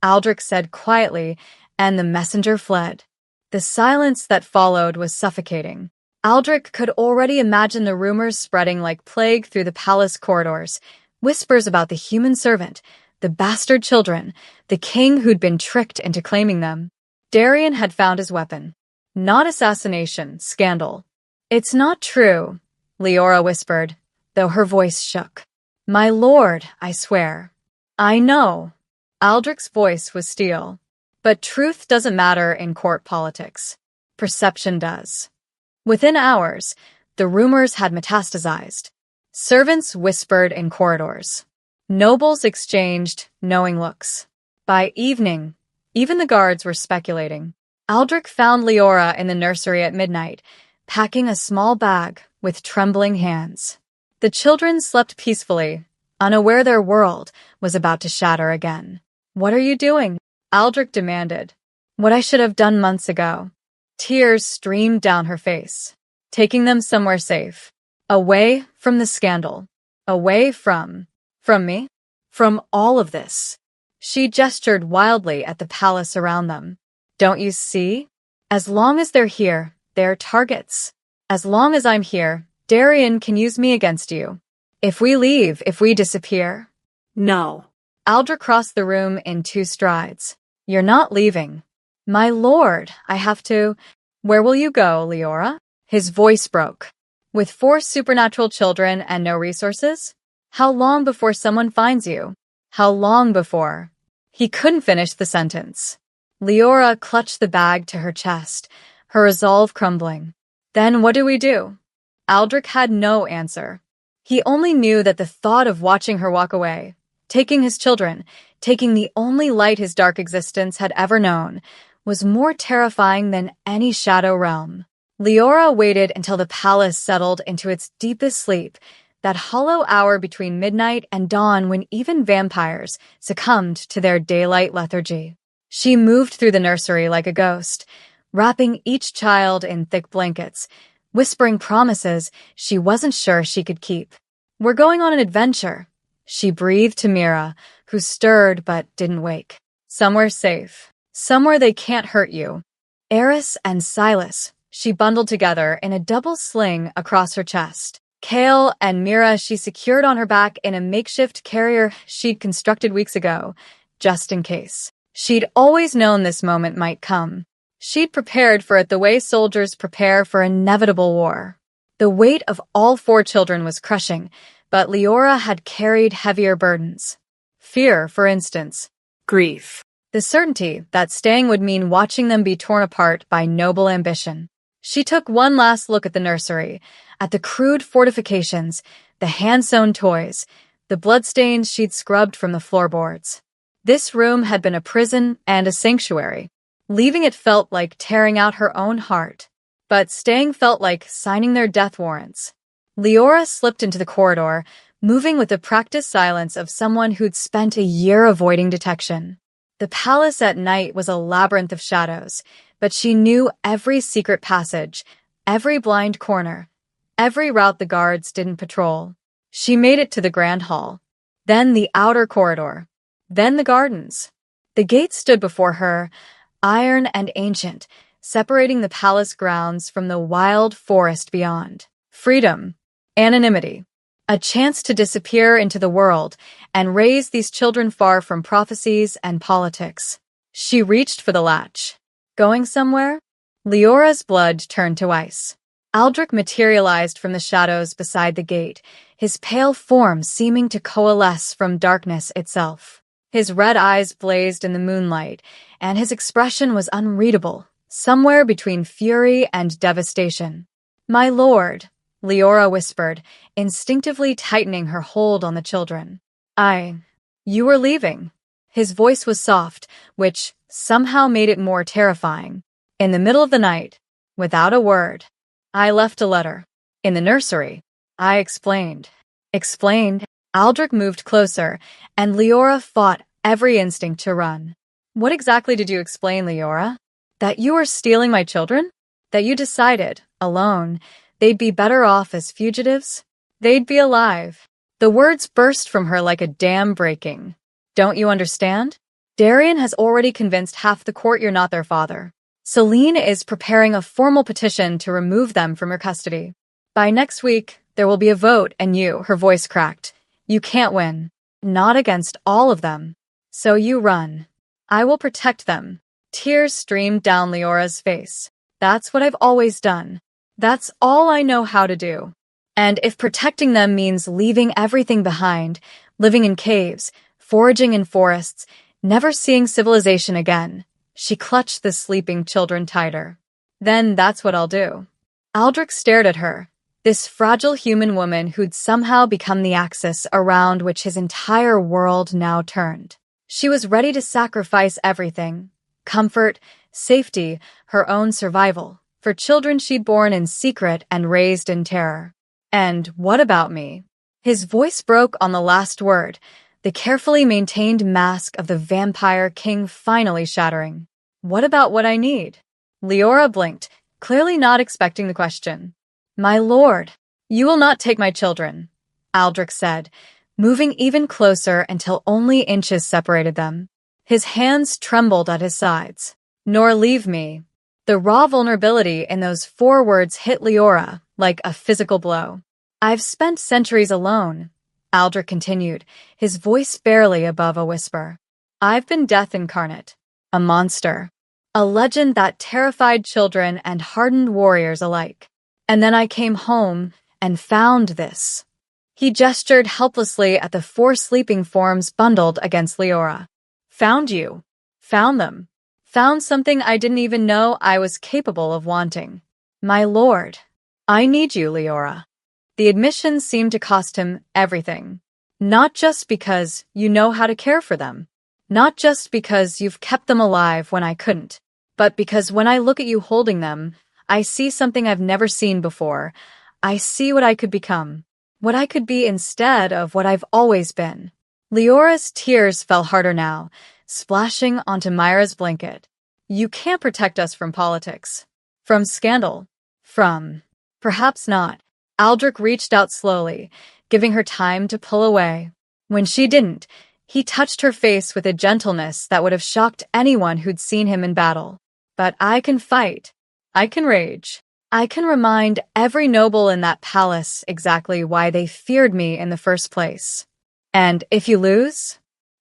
Aldrich said quietly, and the messenger fled. The silence that followed was suffocating. Aldrich could already imagine the rumors spreading like plague through the palace corridors. Whispers about the human servant, the bastard children, the king who'd been tricked into claiming them. Darian had found his weapon. Not assassination, scandal. It's not true, Leora whispered, though her voice shook. My lord, I swear. I know. Aldrich's voice was steel. But truth doesn't matter in court politics. Perception does. Within hours, the rumors had metastasized. Servants whispered in corridors. Nobles exchanged knowing looks. By evening, even the guards were speculating. Aldrich found Leora in the nursery at midnight, packing a small bag with trembling hands. The children slept peacefully, unaware their world was about to shatter again. What are you doing? Aldrich demanded. What I should have done months ago. Tears streamed down her face. Taking them somewhere safe. Away from the scandal. Away from me? From all of this. She gestured wildly at the palace around them. Don't you see? As long as they're here, they're targets. As long as I'm here, Darian can use me against you. If we leave, if we disappear. No. Aldrich crossed the room in 2 strides. You're not leaving. My lord, I have to. Where will you go, Leora? His voice broke. With 4 supernatural children and no resources? How long before someone finds you? How long before? He couldn't finish the sentence. Leora clutched the bag to her chest, her resolve crumbling. Then what do we do? Aldrich had no answer. He only knew that the thought of watching her walk away, taking his children, taking the only light his dark existence had ever known, was more terrifying than any shadow realm. Leora waited until the palace settled into its deepest sleep, that hollow hour between midnight and dawn when even vampires succumbed to their daylight lethargy. She moved through the nursery like a ghost, wrapping each child in thick blankets, whispering promises she wasn't sure she could keep. We're going on an adventure, she breathed to Mira, who stirred but didn't wake. Somewhere safe. Somewhere they can't hurt you. Eris and Silas, she bundled together in a double sling across her chest. Kale and Mira she secured on her back in a makeshift carrier she'd constructed weeks ago, just in case. She'd always known this moment might come. She'd prepared for it the way soldiers prepare for inevitable war. The weight of all 4 children was crushing, but Leora had carried heavier burdens. Fear, for instance. Grief. The certainty that staying would mean watching them be torn apart by noble ambition. She took one last look at the nursery, at the crude fortifications, the hand-sewn toys, the bloodstains she'd scrubbed from the floorboards. This room had been a prison and a sanctuary. Leaving it felt like tearing out her own heart. But staying felt like signing their death warrants. Leora slipped into the corridor, moving with the practiced silence of someone who'd spent a year avoiding detection. The palace at night was a labyrinth of shadows, but she knew every secret passage, every blind corner, every route the guards didn't patrol. She made it to the grand hall, then the outer corridor, then the gardens. The gate stood before her, iron and ancient, separating the palace grounds from the wild forest beyond. Freedom, anonymity, a chance to disappear into the world and raise these children far from prophecies and politics. She reached for the latch. Going somewhere? Leora's blood turned to ice. Aldrich materialized from the shadows beside the gate, his pale form seeming to coalesce from darkness itself. His red eyes blazed in the moonlight, and his expression was unreadable, somewhere between fury and devastation. "My lord," Leora whispered, instinctively tightening her hold on the children. You were leaving." His voice was soft, which somehow made it more terrifying. "In the middle of the night, without a word. I left a letter. In the nursery." I explained. Explained? Aldrich moved closer, and Leora fought every instinct to run. "What exactly did you explain, Leora? That you were stealing my children? That you decided, alone, they'd be better off as fugitives? They'd be alive." The words burst from her like a dam breaking. "Don't you understand? Darian has already convinced half the court you're not their father. Celine is preparing a formal petition to remove them from your custody. By next week, there will be a vote and her voice cracked. You can't win. Not against all of them. So you run. I will protect them." Tears streamed down Leora's face. "That's what I've always done. That's all I know how to do. And if protecting them means leaving everything behind, living in caves, foraging in forests, never seeing civilization again," she clutched the sleeping children tighter, "then that's what I'll do." Aldrich stared at her, this fragile human woman who'd somehow become the axis around which his entire world now turned. She was ready to sacrifice everything: comfort, safety, her own survival, for children she'd borne in secret and raised in terror. "And what about me?" His voice broke on the last word, the carefully maintained mask of the vampire king finally shattering. "What about what I need?" Leora blinked, clearly not expecting the question. "My lord, you will not take my children," Aldrich said, moving even closer until only inches separated them. His hands trembled at his sides. "Nor leave me." The raw vulnerability in those 4 words hit Leora like a physical blow. "I've spent centuries alone," Aldrich continued, his voice barely above a whisper. "I've been death incarnate, a monster, a legend that terrified children and hardened warriors alike. And then I came home and found this." He gestured helplessly at the 4 sleeping forms bundled against Leora. "Found you. Found them. Found something I didn't even know I was capable of wanting. My lord, I need you, Leora." The admission seemed to cost him everything. "Not just because you know how to care for them. Not just because you've kept them alive when I couldn't. But because when I look at you holding them, I see something I've never seen before. I see what I could become. What I could be instead of what I've always been." Leora's tears fell harder now, splashing onto Myra's blanket. "You can't protect us from politics. From scandal. From..." "Perhaps not." Aldrich reached out slowly, giving her time to pull away. When she didn't, he touched her face with a gentleness that would have shocked anyone who'd seen him in battle. "But I can fight. I can rage. I can remind every noble in that palace exactly why they feared me in the first place. And if you lose,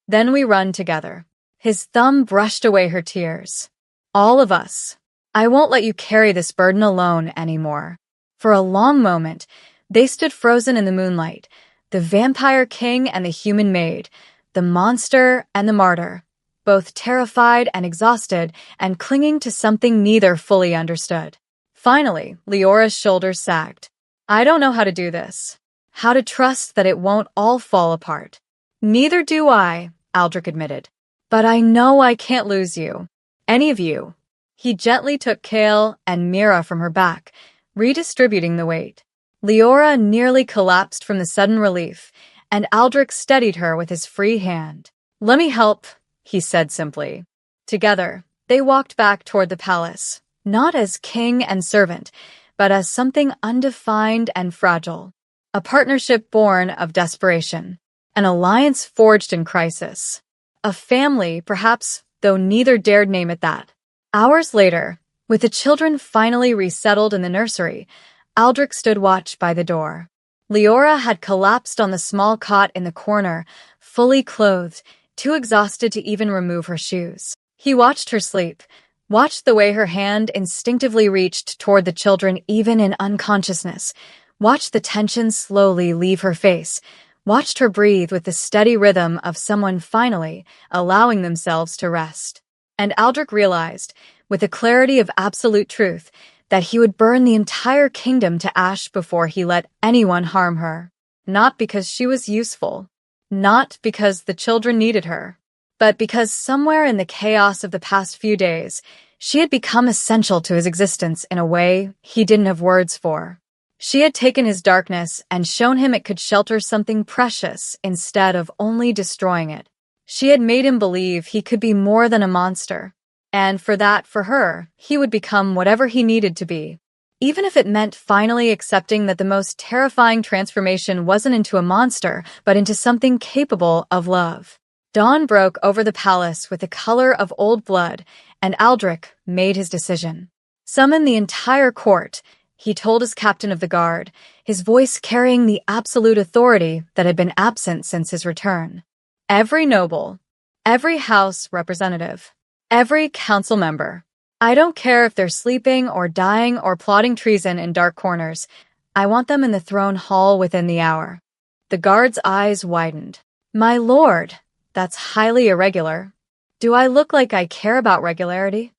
then we run together." His thumb brushed away her tears. "All of us. I won't let you carry this burden alone anymore." For a long moment, they stood frozen in the moonlight, the vampire king and the human maid, the monster and the martyr, both terrified and exhausted and clinging to something neither fully understood. Finally, Leora's shoulders sagged. "I don't know how to do this. How to trust that it won't all fall apart." "Neither do I," Aldrich admitted. "But I know I can't lose you. Any of you." He gently took Kale and Mira from her back, redistributing the weight. Leora nearly collapsed from the sudden relief, and Aldrich steadied her with his free hand. "Let me help," he said simply. Together, they walked back toward the palace, not as king and servant, but as something undefined and fragile. A partnership born of desperation. An alliance forged in crisis. A family, perhaps, though neither dared name it that. Hours later, With the children finally resettled in the nursery, Aldrich stood watch by the door. Leora had collapsed on the small cot in the corner, fully clothed, too exhausted to even remove her shoes. He watched her sleep, watched the way her hand instinctively reached toward the children even in unconsciousness, watched the tension slowly leave her face, watched her breathe with the steady rhythm of someone finally allowing themselves to rest. And Aldrich realized, with the clarity of absolute truth, that he would burn the entire kingdom to ash before he let anyone harm her. Not because she was useful, not because the children needed her, but because somewhere in the chaos of the past few days, she had become essential to his existence in a way he didn't have words for. She had taken his darkness and shown him it could shelter something precious instead of only destroying it. She had made him believe he could be more than a monster. And for her, he would become whatever he needed to be. Even if it meant finally accepting that the most terrifying transformation wasn't into a monster, but into something capable of love. Dawn broke over the palace with the color of old blood, and Aldrich made his decision. Summon the entire court, he told his captain of the guard, his voice carrying the absolute authority that had been absent since his return. Every noble, every house representative, every council member. I don't care if they're sleeping or dying or plotting treason in dark corners. I want them in the throne hall within the hour. The guard's eyes widened. My lord, that's highly irregular. Do I look like I care about regularity?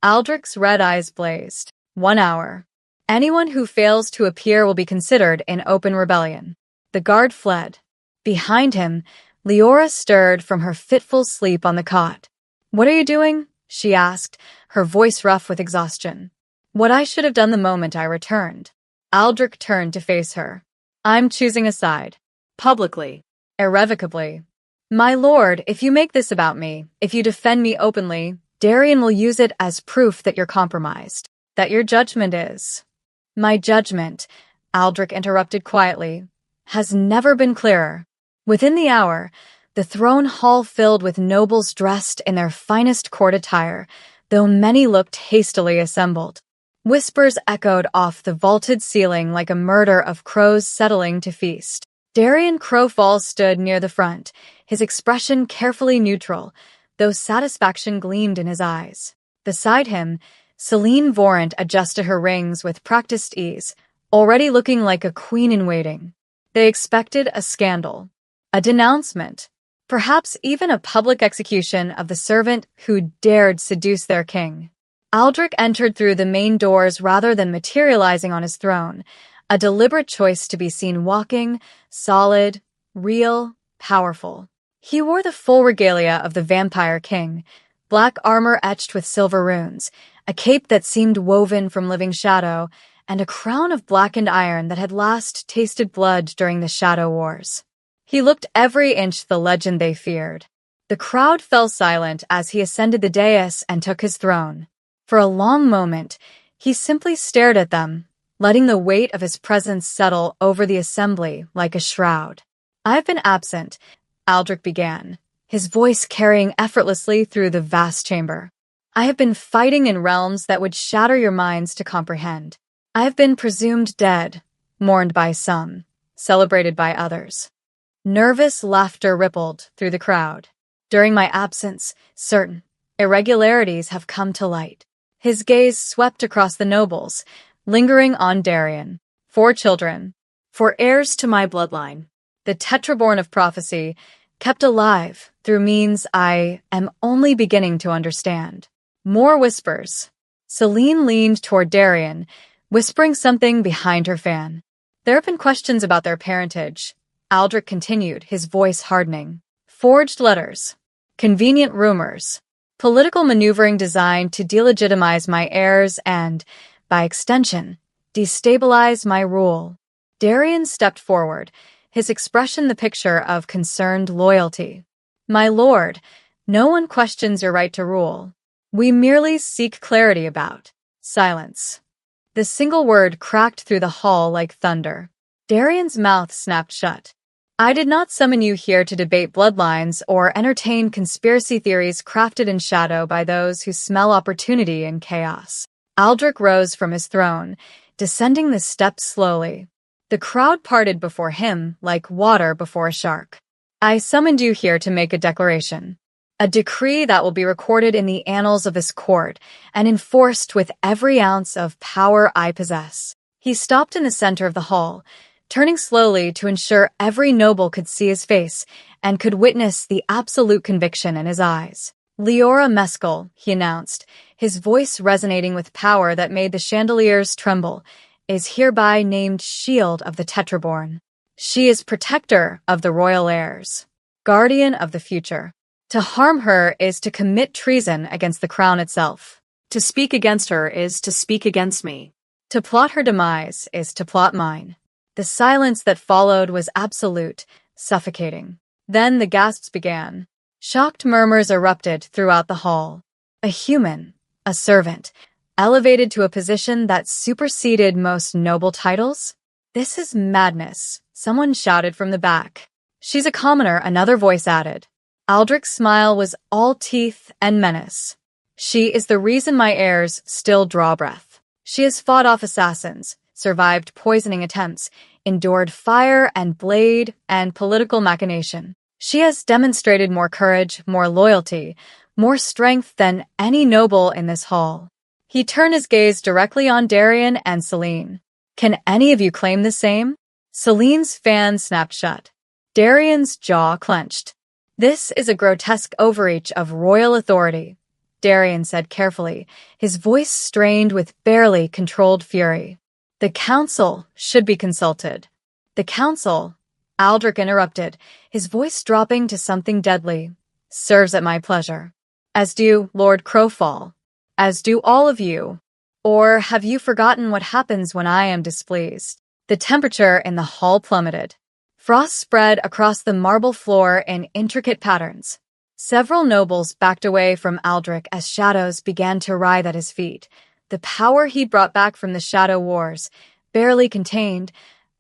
Aldrich's red eyes blazed. 1 hour. Anyone who fails to appear will be considered in open rebellion. The guard fled. Behind him, Leora stirred from her fitful sleep on the cot. What are you doing? She asked, her voice rough with exhaustion. What I should have done the moment I returned. Aldrich turned to face her. I'm choosing a side. Publicly. Irrevocably. My lord, if you make this about me, if you defend me openly, Darian will use it as proof that you're compromised. That your judgment is. My judgment, Aldrich interrupted quietly, has never been clearer. Within the hour, the throne hall filled with nobles dressed in their finest court attire, though many looked hastily assembled. Whispers echoed off the vaulted ceiling like a murder of crows settling to feast. Darian Crowfall stood near the front, his expression carefully neutral, though satisfaction gleamed in his eyes. Beside him, Celine Vorant adjusted her rings with practiced ease, already looking like a queen in waiting. They expected a scandal, a denouncement, perhaps even a public execution of the servant who dared seduce their king. Aldrich entered through the main doors rather than materializing on his throne, a deliberate choice to be seen walking, solid, real, powerful. He wore the full regalia of the vampire king, black armor etched with silver runes, a cape that seemed woven from living shadow, and a crown of blackened iron that had last tasted blood during the Shadow Wars. He looked every inch the legend they feared. The crowd fell silent as he ascended the dais and took his throne. For a long moment, he simply stared at them, letting the weight of his presence settle over the assembly like a shroud. I've been absent, Aldrich began, his voice carrying effortlessly through the vast chamber. I have been fighting in realms that would shatter your minds to comprehend. I have been presumed dead, mourned by some, celebrated by others. Nervous laughter rippled through the crowd. During my absence, certain irregularities have come to light. His gaze swept across the nobles, lingering on Darian. 4 children, 4 heirs to my bloodline. The tetraborn of prophecy, kept alive through means I am only beginning to understand. More whispers. Celine leaned toward Darian, whispering something behind her fan. There have been questions about their parentage, Aldrich continued, his voice hardening. Forged letters. Convenient rumors. Political maneuvering designed to delegitimize my heirs and, by extension, destabilize my rule. Darian stepped forward, his expression the picture of concerned loyalty. My lord, no one questions your right to rule. We merely seek clarity about. Silence. The single word cracked through the hall like thunder. Darian's mouth snapped shut. I did not summon you here to debate bloodlines or entertain conspiracy theories crafted in shadow by those who smell opportunity in chaos. Aldrich rose from his throne, descending the steps slowly. The crowd parted before him like water before a shark. I summoned you here to make a declaration. A decree that will be recorded in the annals of this court and enforced with every ounce of power I possess. He stopped in the center of the hall, turning slowly to ensure every noble could see his face and could witness the absolute conviction in his eyes. Leora Mescal, he announced, his voice resonating with power that made the chandeliers tremble, is hereby named Shield of the Tetraborn. She is protector of the royal heirs, guardian of the future. To harm her is to commit treason against the crown itself. To speak against her is to speak against me. To plot her demise is to plot mine. The silence that followed was absolute, suffocating. Then the gasps began. Shocked murmurs erupted throughout the hall. A human, a servant, elevated to a position that superseded most noble titles? This is madness, someone shouted from the back. She's a commoner, another voice added. Aldrich's smile was all teeth and menace. She is the reason my heirs still draw breath. She has fought off assassins, survived poisoning attempts, endured fire and blade and political machination. She has demonstrated more courage, more loyalty, more strength than any noble in this hall. He turned his gaze directly on Darian and Celine. Can any of you claim the same? Celine's fan snapped shut. Darian's jaw clenched. This is a grotesque overreach of royal authority, Darian said carefully, his voice strained with barely controlled fury. The council should be consulted. The council, Aldrich interrupted, his voice dropping to something deadly, serves at my pleasure. As do Lord Crowfall. As do all of you. Or have you forgotten what happens when I am displeased? The temperature in the hall plummeted. Frost spread across the marble floor in intricate patterns. Several nobles backed away from Aldrich as shadows began to writhe at his feet. The power he'd brought back from the Shadow Wars, barely contained,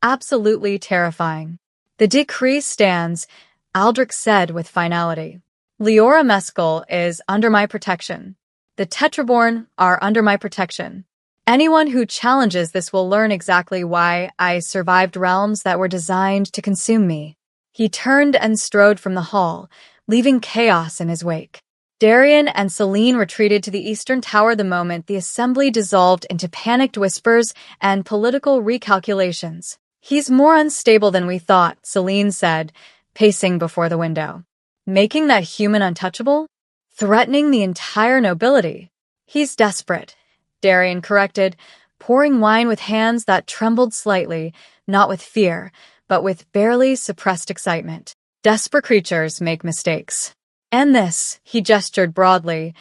absolutely terrifying. The decree stands, Aldrich said with finality. Leora Mescal is under my protection. The Tetraborn are under my protection. Anyone who challenges this will learn exactly why I survived realms that were designed to consume me. He turned and strode from the hall, leaving chaos in his wake. Darian and Celine retreated to the eastern tower the moment the assembly dissolved into panicked whispers and political recalculations. He's more unstable than we thought, Celine said, pacing before the window. Making that human untouchable? Threatening the entire nobility. He's desperate, Darian corrected, pouring wine with hands that trembled slightly, not with fear, but with barely suppressed excitement. Desperate creatures make mistakes. And this, he gestured broadly,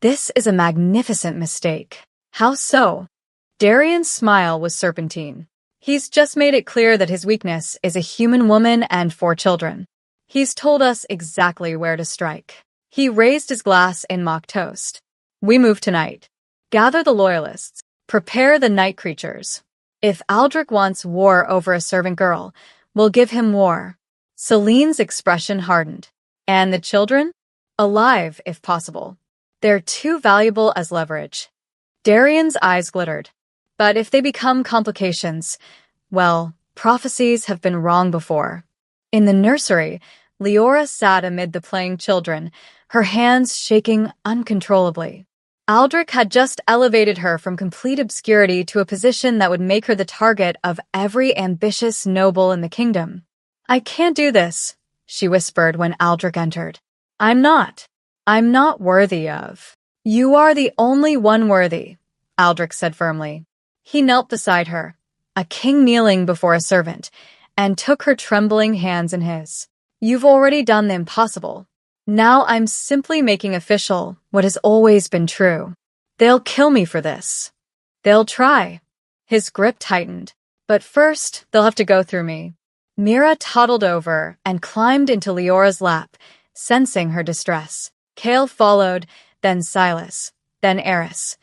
this is a magnificent mistake. How so? Darian's smile was serpentine. He's just made it clear that his weakness is a human woman and 4 children. He's told us exactly where to strike. He raised his glass in mock toast. We move tonight. Gather the loyalists. Prepare the night creatures. If Aldrich wants war over a servant girl, we'll give him war. Celine's expression hardened. And the children? Alive, if possible. They're too valuable as leverage. Darian's eyes glittered. But if they become complications, well, prophecies have been wrong before. In the nursery, Leora sat amid the playing children, her hands shaking uncontrollably. Aldrich had just elevated her from complete obscurity to a position that would make her the target of every ambitious noble in the kingdom. I can't do this, she whispered when Aldrich entered. I'm not worthy of. You are the only one worthy, Aldrich said firmly. He knelt beside her, a king kneeling before a servant, and took her trembling hands in his. You've already done the impossible. Now I'm simply making official what has always been true. They'll kill me for this. They'll try. His grip tightened. But first, they'll have to go through me. Mira toddled over and climbed into Leora's lap, sensing her distress. Cale followed, then Silas, then Eris.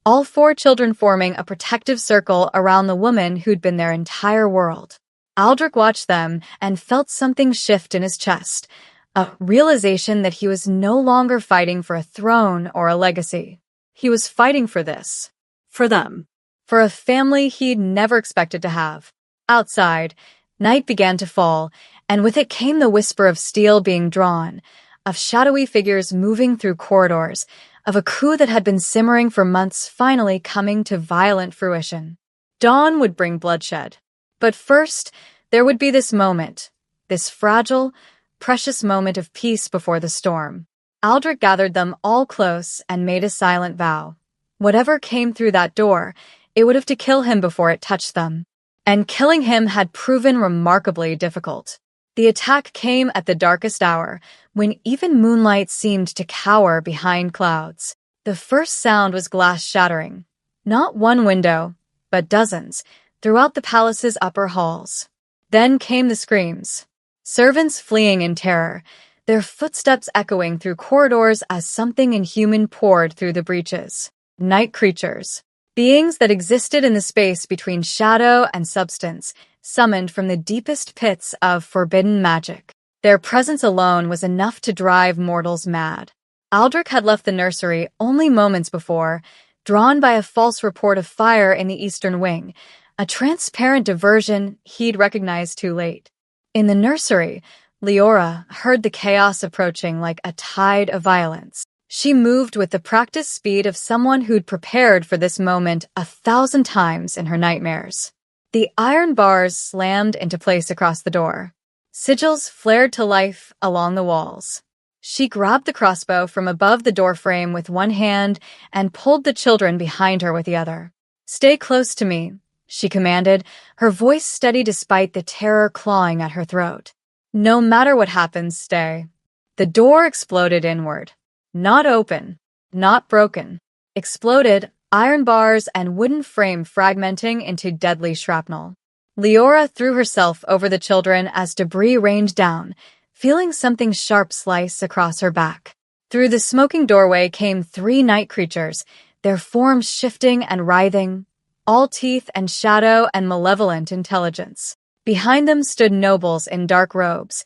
All 4 children forming a protective circle around the woman who'd been their entire world. Aldrich watched them and felt something shift in his chest, a realization that he was no longer fighting for a throne or a legacy. He was fighting for this. For them. For a family he'd never expected to have. Outside, night began to fall, and with it came the whisper of steel being drawn, of shadowy figures moving through corridors, of a coup that had been simmering for months finally coming to violent fruition. Dawn would bring bloodshed. But first, there would be this moment, this fragile, precious moment of peace before the storm. Aldrich gathered them all close and made a silent vow. Whatever came through that door, it would have to kill him before it touched them. And killing him had proven remarkably difficult. The attack came at the darkest hour, when even moonlight seemed to cower behind clouds. The first sound was glass shattering. Not one window, but dozens, throughout the palace's upper halls. Then came the screams. Servants fleeing in terror, their footsteps echoing through corridors as something inhuman poured through the breaches. Night creatures. Beings that existed in the space between shadow and substance, summoned from the deepest pits of forbidden magic. Their presence alone was enough to drive mortals mad. Aldrich had left the nursery only moments before, drawn by a false report of fire in the eastern wing, a transparent diversion he'd recognized too late. In the nursery, Leora heard the chaos approaching like a tide of violence. She moved with the practiced speed of someone who'd prepared for this moment 1,000 times in her nightmares. The iron bars slammed into place across the door. Sigils flared to life along the walls. She grabbed the crossbow from above the doorframe with one hand and pulled the children behind her with the other. "Stay close to me," she commanded, her voice steady despite the terror clawing at her throat. "No matter what happens, stay." The door exploded inward. Not open, not broken. Exploded, iron bars and wooden frame fragmenting into deadly shrapnel. Leora threw herself over the children as debris rained down, feeling something sharp slice across her back. Through the smoking doorway came 3 night creatures, their forms shifting and writhing, all teeth and shadow and malevolent intelligence. Behind them stood nobles in dark robes,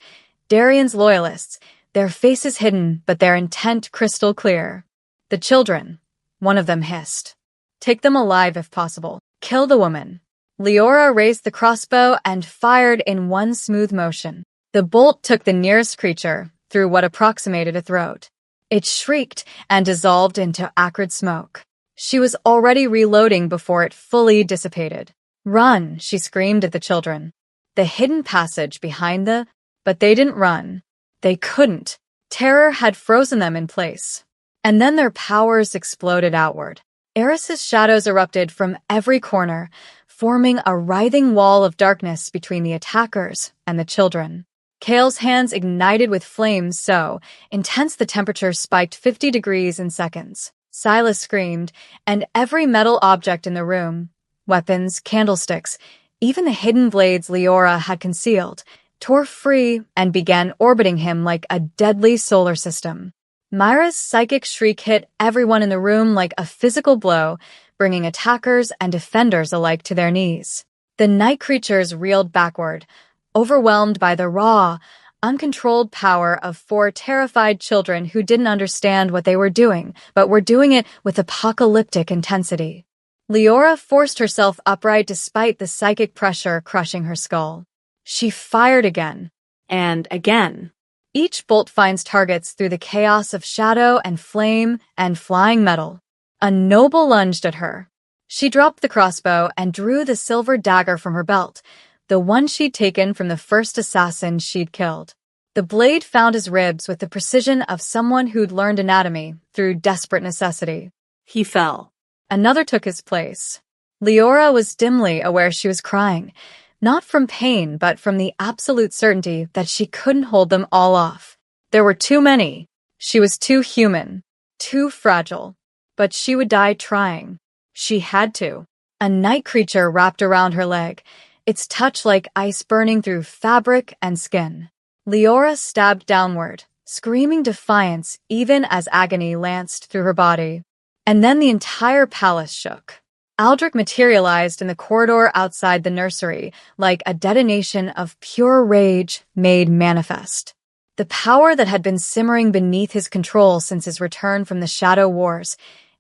Darian's loyalists, their faces hidden but their intent crystal clear. "The children," one of them hissed. "Take them alive if possible. Kill the woman." Leora raised the crossbow and fired in one smooth motion. The bolt took the nearest creature through what approximated a throat. It shrieked and dissolved into acrid smoke. She was already reloading before it fully dissipated. "Run," she screamed at the children. The hidden passage behind but they didn't run. They couldn't. Terror had frozen them in place. And then their powers exploded outward. Eris's shadows erupted from every corner, forming a writhing wall of darkness between the attackers and the children. Kale's hands ignited with flames so intense the temperature spiked 50 degrees in seconds. Silas screamed, and every metal object in the room, weapons, candlesticks, even the hidden blades Leora had concealed, tore free and began orbiting him like a deadly solar system. Myra's psychic shriek hit everyone in the room like a physical blow, bringing attackers and defenders alike to their knees. The night creatures reeled backward, overwhelmed by the raw, uncontrolled power of 4 terrified children who didn't understand what they were doing, but were doing it with apocalyptic intensity. Leora forced herself upright despite the psychic pressure crushing her skull. She fired again. And again. Each bolt finds targets through the chaos of shadow and flame and flying metal. A noble lunged at her. She dropped the crossbow and drew the silver dagger from her belt, the one she'd taken from the first assassin she'd killed. The blade found his ribs with the precision of someone who'd learned anatomy through desperate necessity. He fell. Another took his place. Leora was dimly aware she was crying, not from pain but from the absolute certainty that she couldn't hold them all off. There were too many. She was too human, too fragile. But she would die trying. She had to. A night creature wrapped around her leg, its touch like ice burning through fabric and skin. Leora stabbed downward, screaming defiance even as agony lanced through her body. And then the entire palace shook. Aldrich materialized in the corridor outside the nursery like a detonation of pure rage made manifest. The power that had been simmering beneath his control since his return from the Shadow Wars,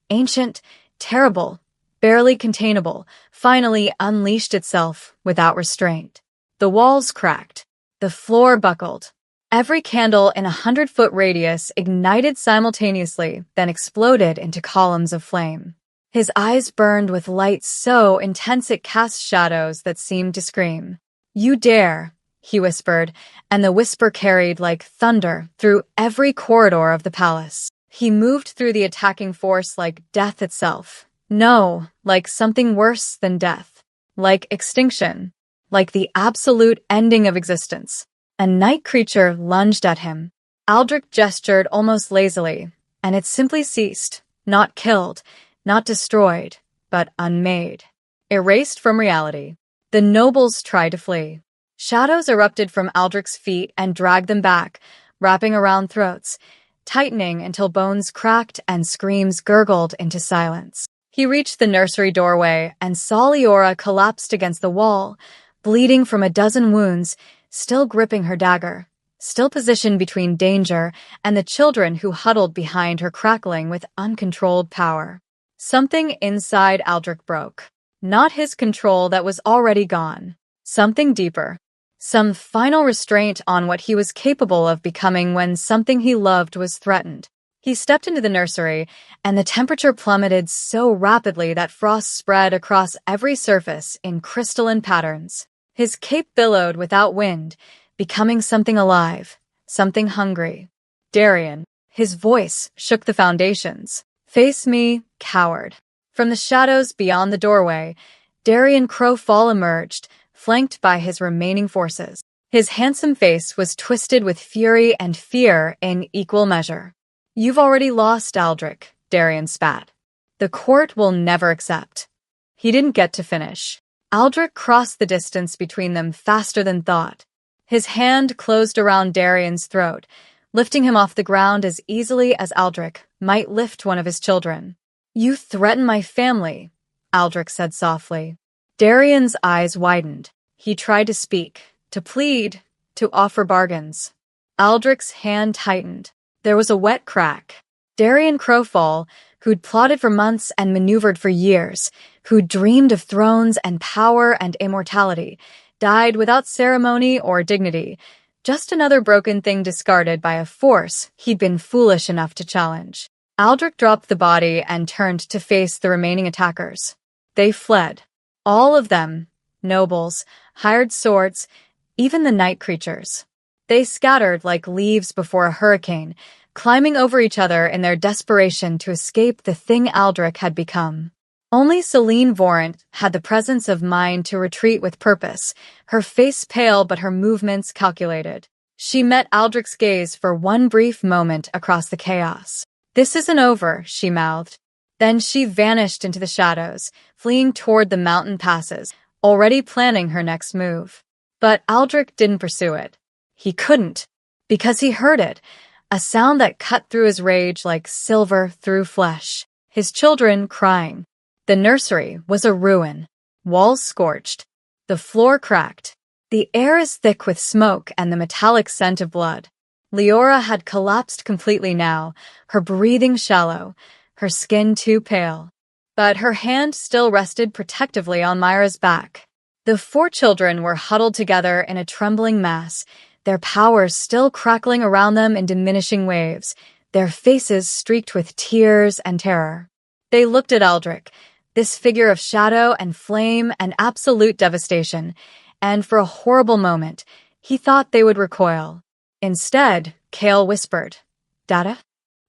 ancient, terrible, barely containable, finally unleashed itself without restraint. The walls cracked. The floor buckled. Every candle in 100-foot radius ignited simultaneously, then exploded into columns of flame. His eyes burned with light so intense it cast shadows that seemed to scream. "You dare," he whispered, and the whisper carried like thunder through every corridor of the palace. He moved through the attacking force like death itself. No, like something worse than death. Like extinction. Like the absolute ending of existence. A night creature lunged at him. Aldrich gestured almost lazily, and it simply ceased. Not killed, not destroyed, but unmade. Erased from reality. The nobles tried to flee. Shadows erupted from Aldrich's feet and dragged them back, wrapping around throats, tightening until bones cracked and screams gurgled into silence. He reached the nursery doorway and saw Leora collapsed against the wall, bleeding from a dozen wounds, still gripping her dagger, still positioned between danger and the children who huddled behind her, crackling with uncontrolled power. Something inside Aldrich broke. Not his control that was already gone. Something deeper. Some final restraint on what he was capable of becoming when something he loved was threatened. He stepped into the nursery, and the temperature plummeted so rapidly that frost spread across every surface in crystalline patterns. His cape billowed without wind, becoming something alive, something hungry. "Darian." His voice shook the foundations. "Face me, coward." From the shadows beyond the doorway, Darian Crowfall emerged, flanked by his remaining forces. His handsome face was twisted with fury and fear in equal measure. "You've already lost, Aldrich," Darian spat. "The court will never accept." He didn't get to finish. Aldrich crossed the distance between them faster than thought. His hand closed around Darian's throat, lifting him off the ground as easily as Aldrich might lift one of his children. "You threaten my family," Aldrich said softly. Darian's eyes widened. He tried to speak, to plead, to offer bargains. Aldrich's hand tightened. There was a wet crack. Darian Crowfall, who'd plotted for months and maneuvered for years, who'd dreamed of thrones and power and immortality, died without ceremony or dignity, just another broken thing discarded by a force he'd been foolish enough to challenge. Aldrich dropped the body and turned to face the remaining attackers. They fled. All of them, nobles, hired swords, even the night creatures. They scattered like leaves before a hurricane, climbing over each other in their desperation to escape the thing Aldrich had become. Only Celine Vorant had the presence of mind to retreat with purpose, her face pale but her movements calculated. She met Aldrich's gaze for one brief moment across the chaos. "This isn't over," she mouthed. Then she vanished into the shadows, fleeing toward the mountain passes, already planning her next move. But Aldrich didn't pursue it. He couldn't, because he heard it, a sound that cut through his rage like silver through flesh. His children crying. The nursery was a ruin. Walls scorched. The floor cracked. The air is thick with smoke and the metallic scent of blood. Leora had collapsed completely now, her breathing shallow, her skin too pale. But her hand still rested protectively on Myra's back. The 4 children were huddled together in a trembling mass, their powers still crackling around them in diminishing waves, their faces streaked with tears and terror. They looked at Aldrich, this figure of shadow and flame and absolute devastation, and for a horrible moment, he thought they would recoil. Instead, Kale whispered, "Dada?"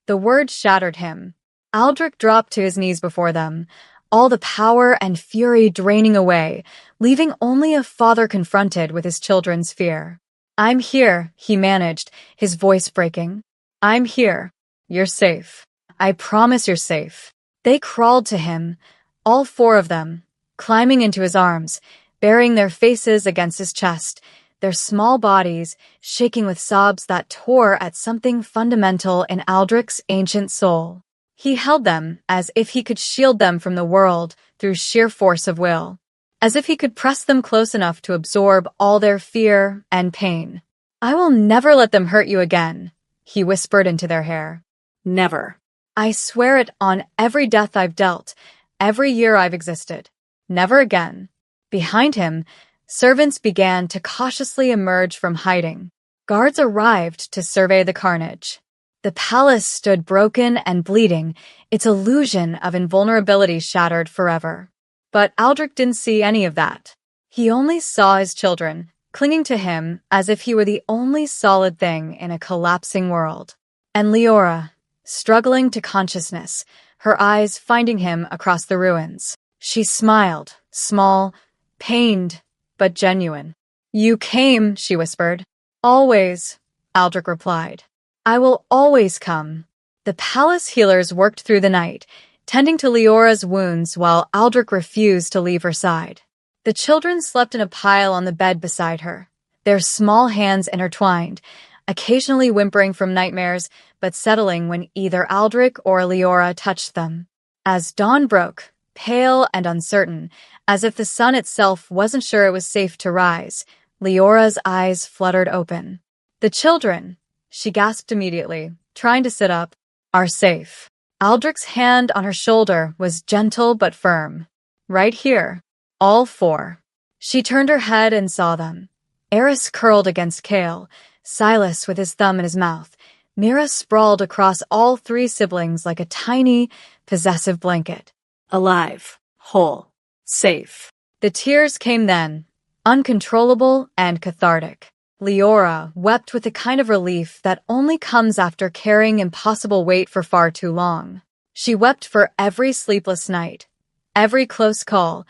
The word shattered him. Aldrich dropped to his knees before them, all the power and fury draining away, leaving only a father confronted with his children's fear. "I'm here," he managed, his voice breaking. "I'm here. You're safe. I promise you're safe." They crawled to him, all 4 of them, climbing into his arms, burying their faces against his chest, their small bodies shaking with sobs that tore at something fundamental in Aldrich's ancient soul. He held them as if he could shield them from the world through sheer force of will, as if he could press them close enough to absorb all their fear and pain. "I will never let them hurt you again," he whispered into their hair. "Never. I swear it on every death I've dealt, every year I've existed. Never again. Behind him, servants began to cautiously emerge from hiding. Guards arrived to survey the carnage. The palace stood broken and bleeding, its illusion of invulnerability shattered forever. But Aldrich didn't see any of that. He only saw his children, clinging to him as if he were the only solid thing in a collapsing world. And Leora, struggling to consciousness, her eyes finding him across the ruins. She smiled, small, pained, but genuine. "You came," she whispered. "Always," Aldrich replied. "I will always come." The palace healers worked through the night, tending to Leora's wounds while Aldrich refused to leave her side. The children slept in a pile on the bed beside her, their small hands intertwined, occasionally whimpering from nightmares, but settling when either Aldrich or Leora touched them. As dawn broke, pale and uncertain, as if the sun itself wasn't sure it was safe to rise, Leora's eyes fluttered open. "The children," she gasped immediately, trying to sit up, "are safe." Aldrich's hand on her shoulder was gentle but firm. "Right here. All four." She turned her head and saw them. Eris curled against Kale, Silas with his thumb in his mouth, Mira sprawled across all three siblings like a tiny, possessive blanket. Alive, whole, safe. The tears came then, uncontrollable and cathartic. Leora wept with a kind of relief that only comes after carrying impossible weight for far too long. She wept for every sleepless night, every close call,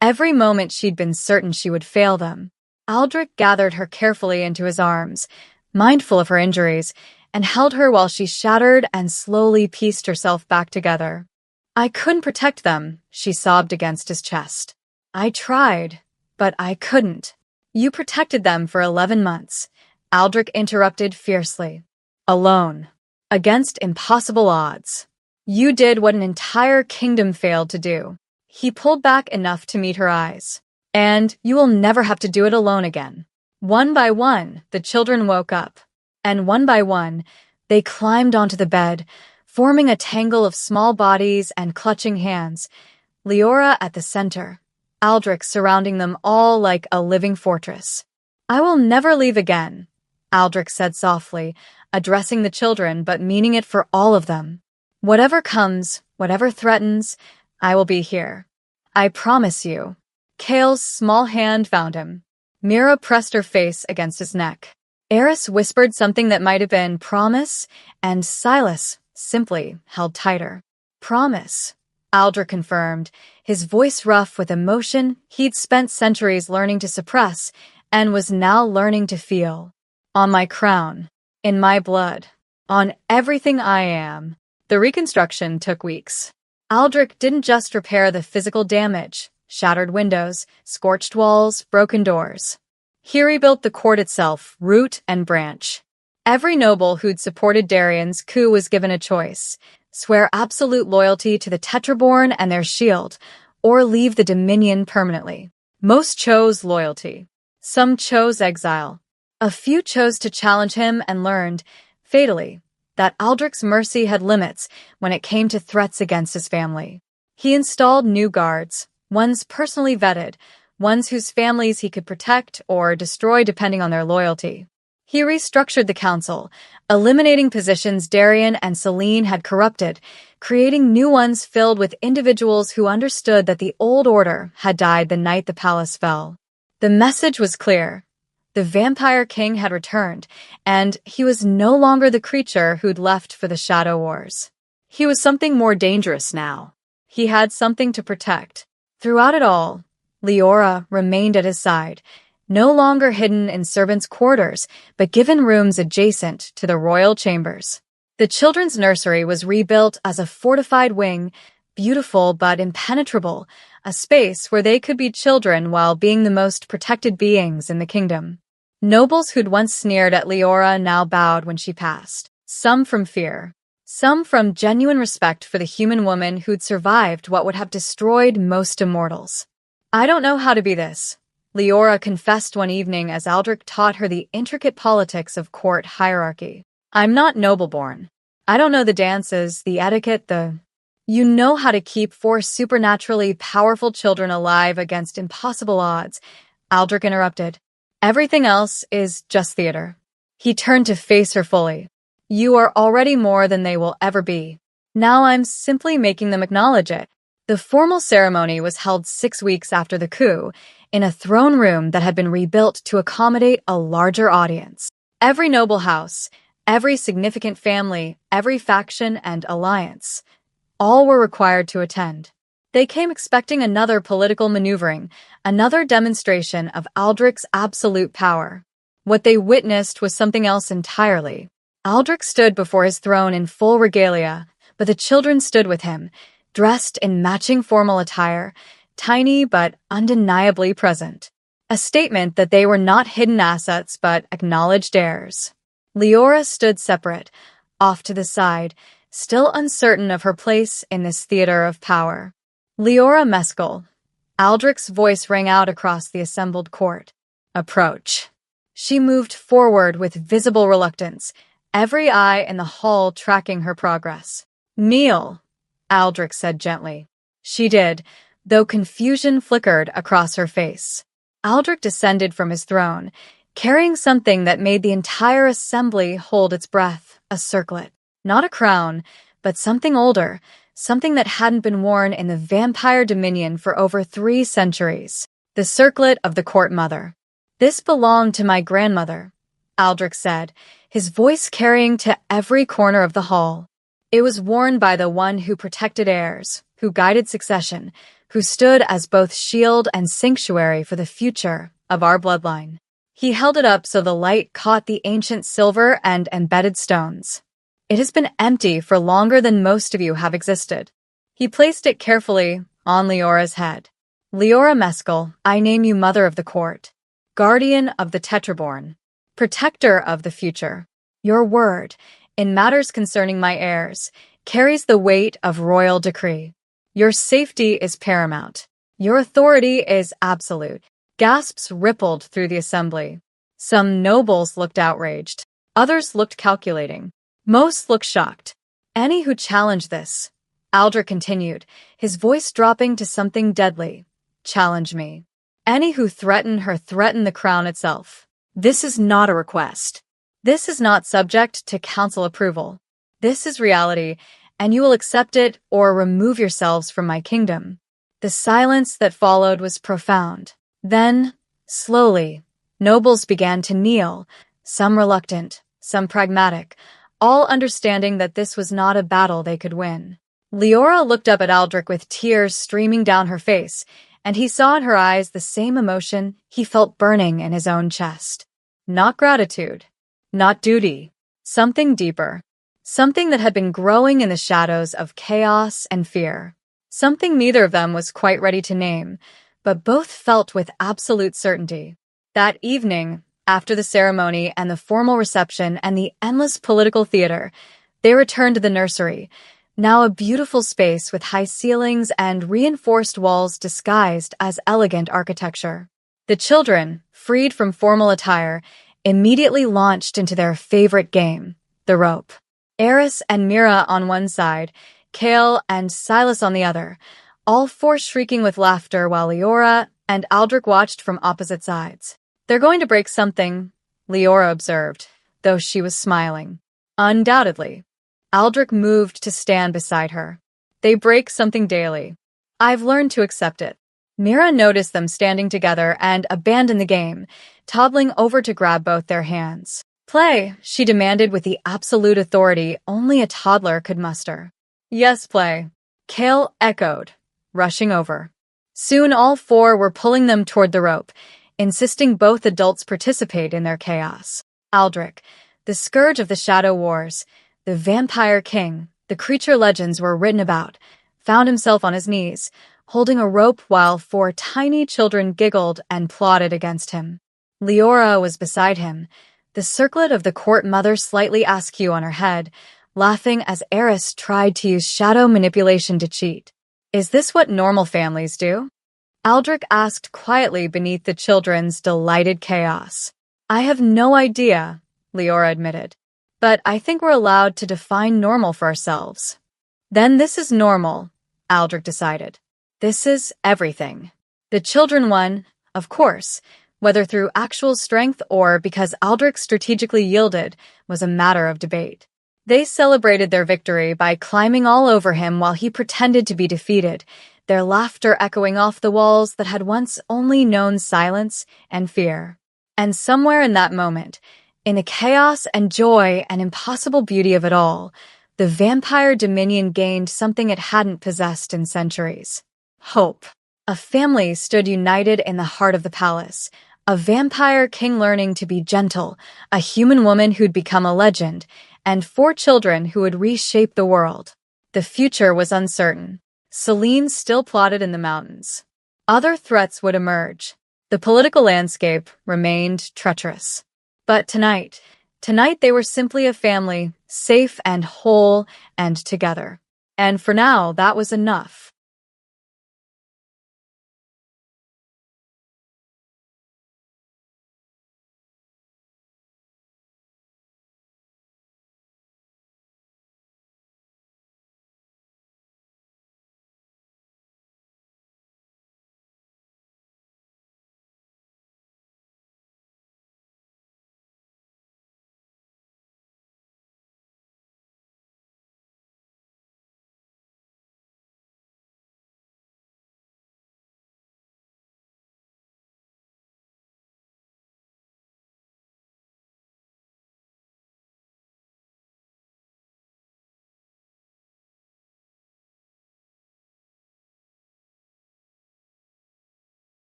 every moment she'd been certain she would fail them. Aldrich gathered her carefully into his arms, mindful of her injuries, and held her while she shattered and slowly pieced herself back together. "I couldn't protect them," she sobbed against his chest. "I tried, but I couldn't." "You protected them for 11 months, Aldrich interrupted fiercely. "Alone. Against impossible odds. You did what an entire kingdom failed to do." He pulled back enough to meet her eyes. "And you will never have to do it alone again." One by one, the children woke up. And one by one, they climbed onto the bed, forming a tangle of small bodies and clutching hands, Leora at the center, Aldrich surrounding them all like a living fortress. "I will never leave again," Aldrich said softly, addressing the children but meaning it for all of them. "Whatever comes, whatever threatens, I will be here. I promise you." Kale's small hand found him. Mira pressed her face against his neck. Eris whispered something that might have been promise, and Silas simply held tighter. "Promise," Aldrich confirmed, his voice rough with emotion he'd spent centuries learning to suppress and was now learning to feel. "On my crown, in my blood, on everything I am." The reconstruction took weeks. Aldrich didn't just repair the physical damage, shattered windows, scorched walls, broken doors. He rebuilt the court itself, root and branch. Every noble who'd supported Darian's coup was given a choice: swear absolute loyalty to the Tetraborn and their shield, or leave the Dominion permanently. Most chose loyalty. Some chose exile. A few chose to challenge him and learned, fatally, that Aldrich's mercy had limits when it came to threats against his family. He installed new guards, ones personally vetted, ones whose families he could protect or destroy depending on their loyalty. He restructured the council, eliminating positions Darian and Selene had corrupted, creating new ones filled with individuals who understood that the old order had died the night the palace fell. The message was clear. The Vampire King had returned, and he was no longer the creature who'd left for the Shadow Wars. He was something more dangerous now. He had something to protect. Throughout it all, Leora remained at his side, no longer hidden in servants' quarters, but given rooms adjacent to the royal chambers. The children's nursery was rebuilt as a fortified wing, beautiful but impenetrable, a space where they could be children while being the most protected beings in the kingdom. Nobles who'd once sneered at Leora now bowed when she passed, some from fear, some from genuine respect for the human woman who'd survived what would have destroyed most immortals. "I don't know how to be this," Leora confessed one evening as Aldrich taught her the intricate politics of court hierarchy. "I'm not noble-born. I don't know the dances, the etiquette, the You know how to keep four supernaturally powerful children alive against impossible odds, Aldrich interrupted. Everything else is just theater. He turned to face her fully. You are already more than they will ever be. Now I'm simply making them acknowledge it. The formal ceremony was held 6 weeks after the coup, in a throne room that had been rebuilt to accommodate a larger audience. Every noble house, every significant family, every faction and alliance, all were required to attend. They came expecting another political maneuvering, another demonstration of Aldrich's absolute power. What they witnessed was something else entirely. Aldrich stood before his throne in full regalia, but the children stood with him, dressed in matching formal attire, tiny but undeniably present. A statement that they were not hidden assets but acknowledged heirs. Leora stood separate, off to the side, still uncertain of her place in this theater of power. Leora Mescal. Aldrich's voice rang out across the assembled court. Approach. She moved forward with visible reluctance, every eye in the hall tracking her progress. Kneel, Aldrich said gently. She did, though confusion flickered across her face. Aldrich descended from his throne, carrying something that made the entire assembly hold its breath, a circlet. Not a crown, but something older, something that hadn't been worn in the vampire dominion for over 3 centuries. The circlet of the court mother. This belonged to my grandmother, Aldrich said, his voice carrying to every corner of the hall. It was worn by the one who protected heirs, who guided succession, who stood as both shield and sanctuary for the future of our bloodline. He held it up so the light caught the ancient silver and embedded stones. It has been empty for longer than most of you have existed. He placed it carefully on Leora's head. Leora Mescal, I name you Mother of the Court, Guardian of the Tetraborn, Protector of the Future. Your word, in matters concerning my heirs, carries the weight of royal decree. Your safety is paramount. Your authority is absolute. Gasps rippled through the assembly. Some nobles looked outraged. Others looked calculating. Most looked shocked. Any who challenged this, Aldrich continued, his voice dropping to something deadly, challenge me. Any who threaten her threaten the crown itself. This is not a request. This is not subject to council approval. This is reality, and you will accept it or remove yourselves from my kingdom. The silence that followed was profound. Then, slowly, nobles began to kneel, some reluctant, some pragmatic, all understanding that this was not a battle they could win. Leora looked up at Aldrich with tears streaming down her face, and he saw in her eyes the same emotion he felt burning in his own chest. Not gratitude, not duty, something deeper, something that had been growing in the shadows of chaos and fear, something neither of them was quite ready to name, but both felt with absolute certainty. That evening, after the ceremony and the formal reception and the endless political theater, they returned to the nursery, now a beautiful space with high ceilings and reinforced walls disguised as elegant architecture. The children, freed from formal attire, immediately launched into their favorite game, the rope. Eris and Mira on one side, Kale and Silas on the other, all four shrieking with laughter while Leora and Aldrich watched from opposite sides. They're going to break something, Leora observed, though she was smiling. Undoubtedly. Aldrich moved to stand beside her. They break something daily. I've learned to accept it. Mira noticed them standing together and abandoned the game, toddling over to grab both their hands. Play, she demanded with the absolute authority only a toddler could muster. Yes, play. Kale echoed, rushing over. Soon all four were pulling them toward the rope, insisting both adults participate in their chaos. Aldrich, the scourge of the Shadow Wars, the vampire king, the creature legends were written about, found himself on his knees, holding a rope while four tiny children giggled and plotted against him. Leora was beside him, the circlet of the court mother slightly askew on her head, laughing as Eris tried to use shadow manipulation to cheat. Is this what normal families do? Aldrich asked quietly beneath the children's delighted chaos. I have no idea, Leora admitted. But I think we're allowed to define normal for ourselves. Then this is normal, Aldrich decided. This is everything. The children won, of course, whether through actual strength or because Aldrich strategically yielded was a matter of debate. They celebrated their victory by climbing all over him while he pretended to be defeated, their laughter echoing off the walls that had once only known silence and fear. And somewhere in that moment, in the chaos and joy and impossible beauty of it all, the vampire dominion gained something it hadn't possessed in centuries. Hope. A family stood united in the heart of the palace, a vampire king learning to be gentle, a human woman who'd become a legend, and 4 children who would reshape the world. The future was uncertain. Selene still plotted in the mountains. Other threats would emerge. The political landscape remained treacherous. But tonight they were simply a family, safe and whole and together. And for now, that was enough.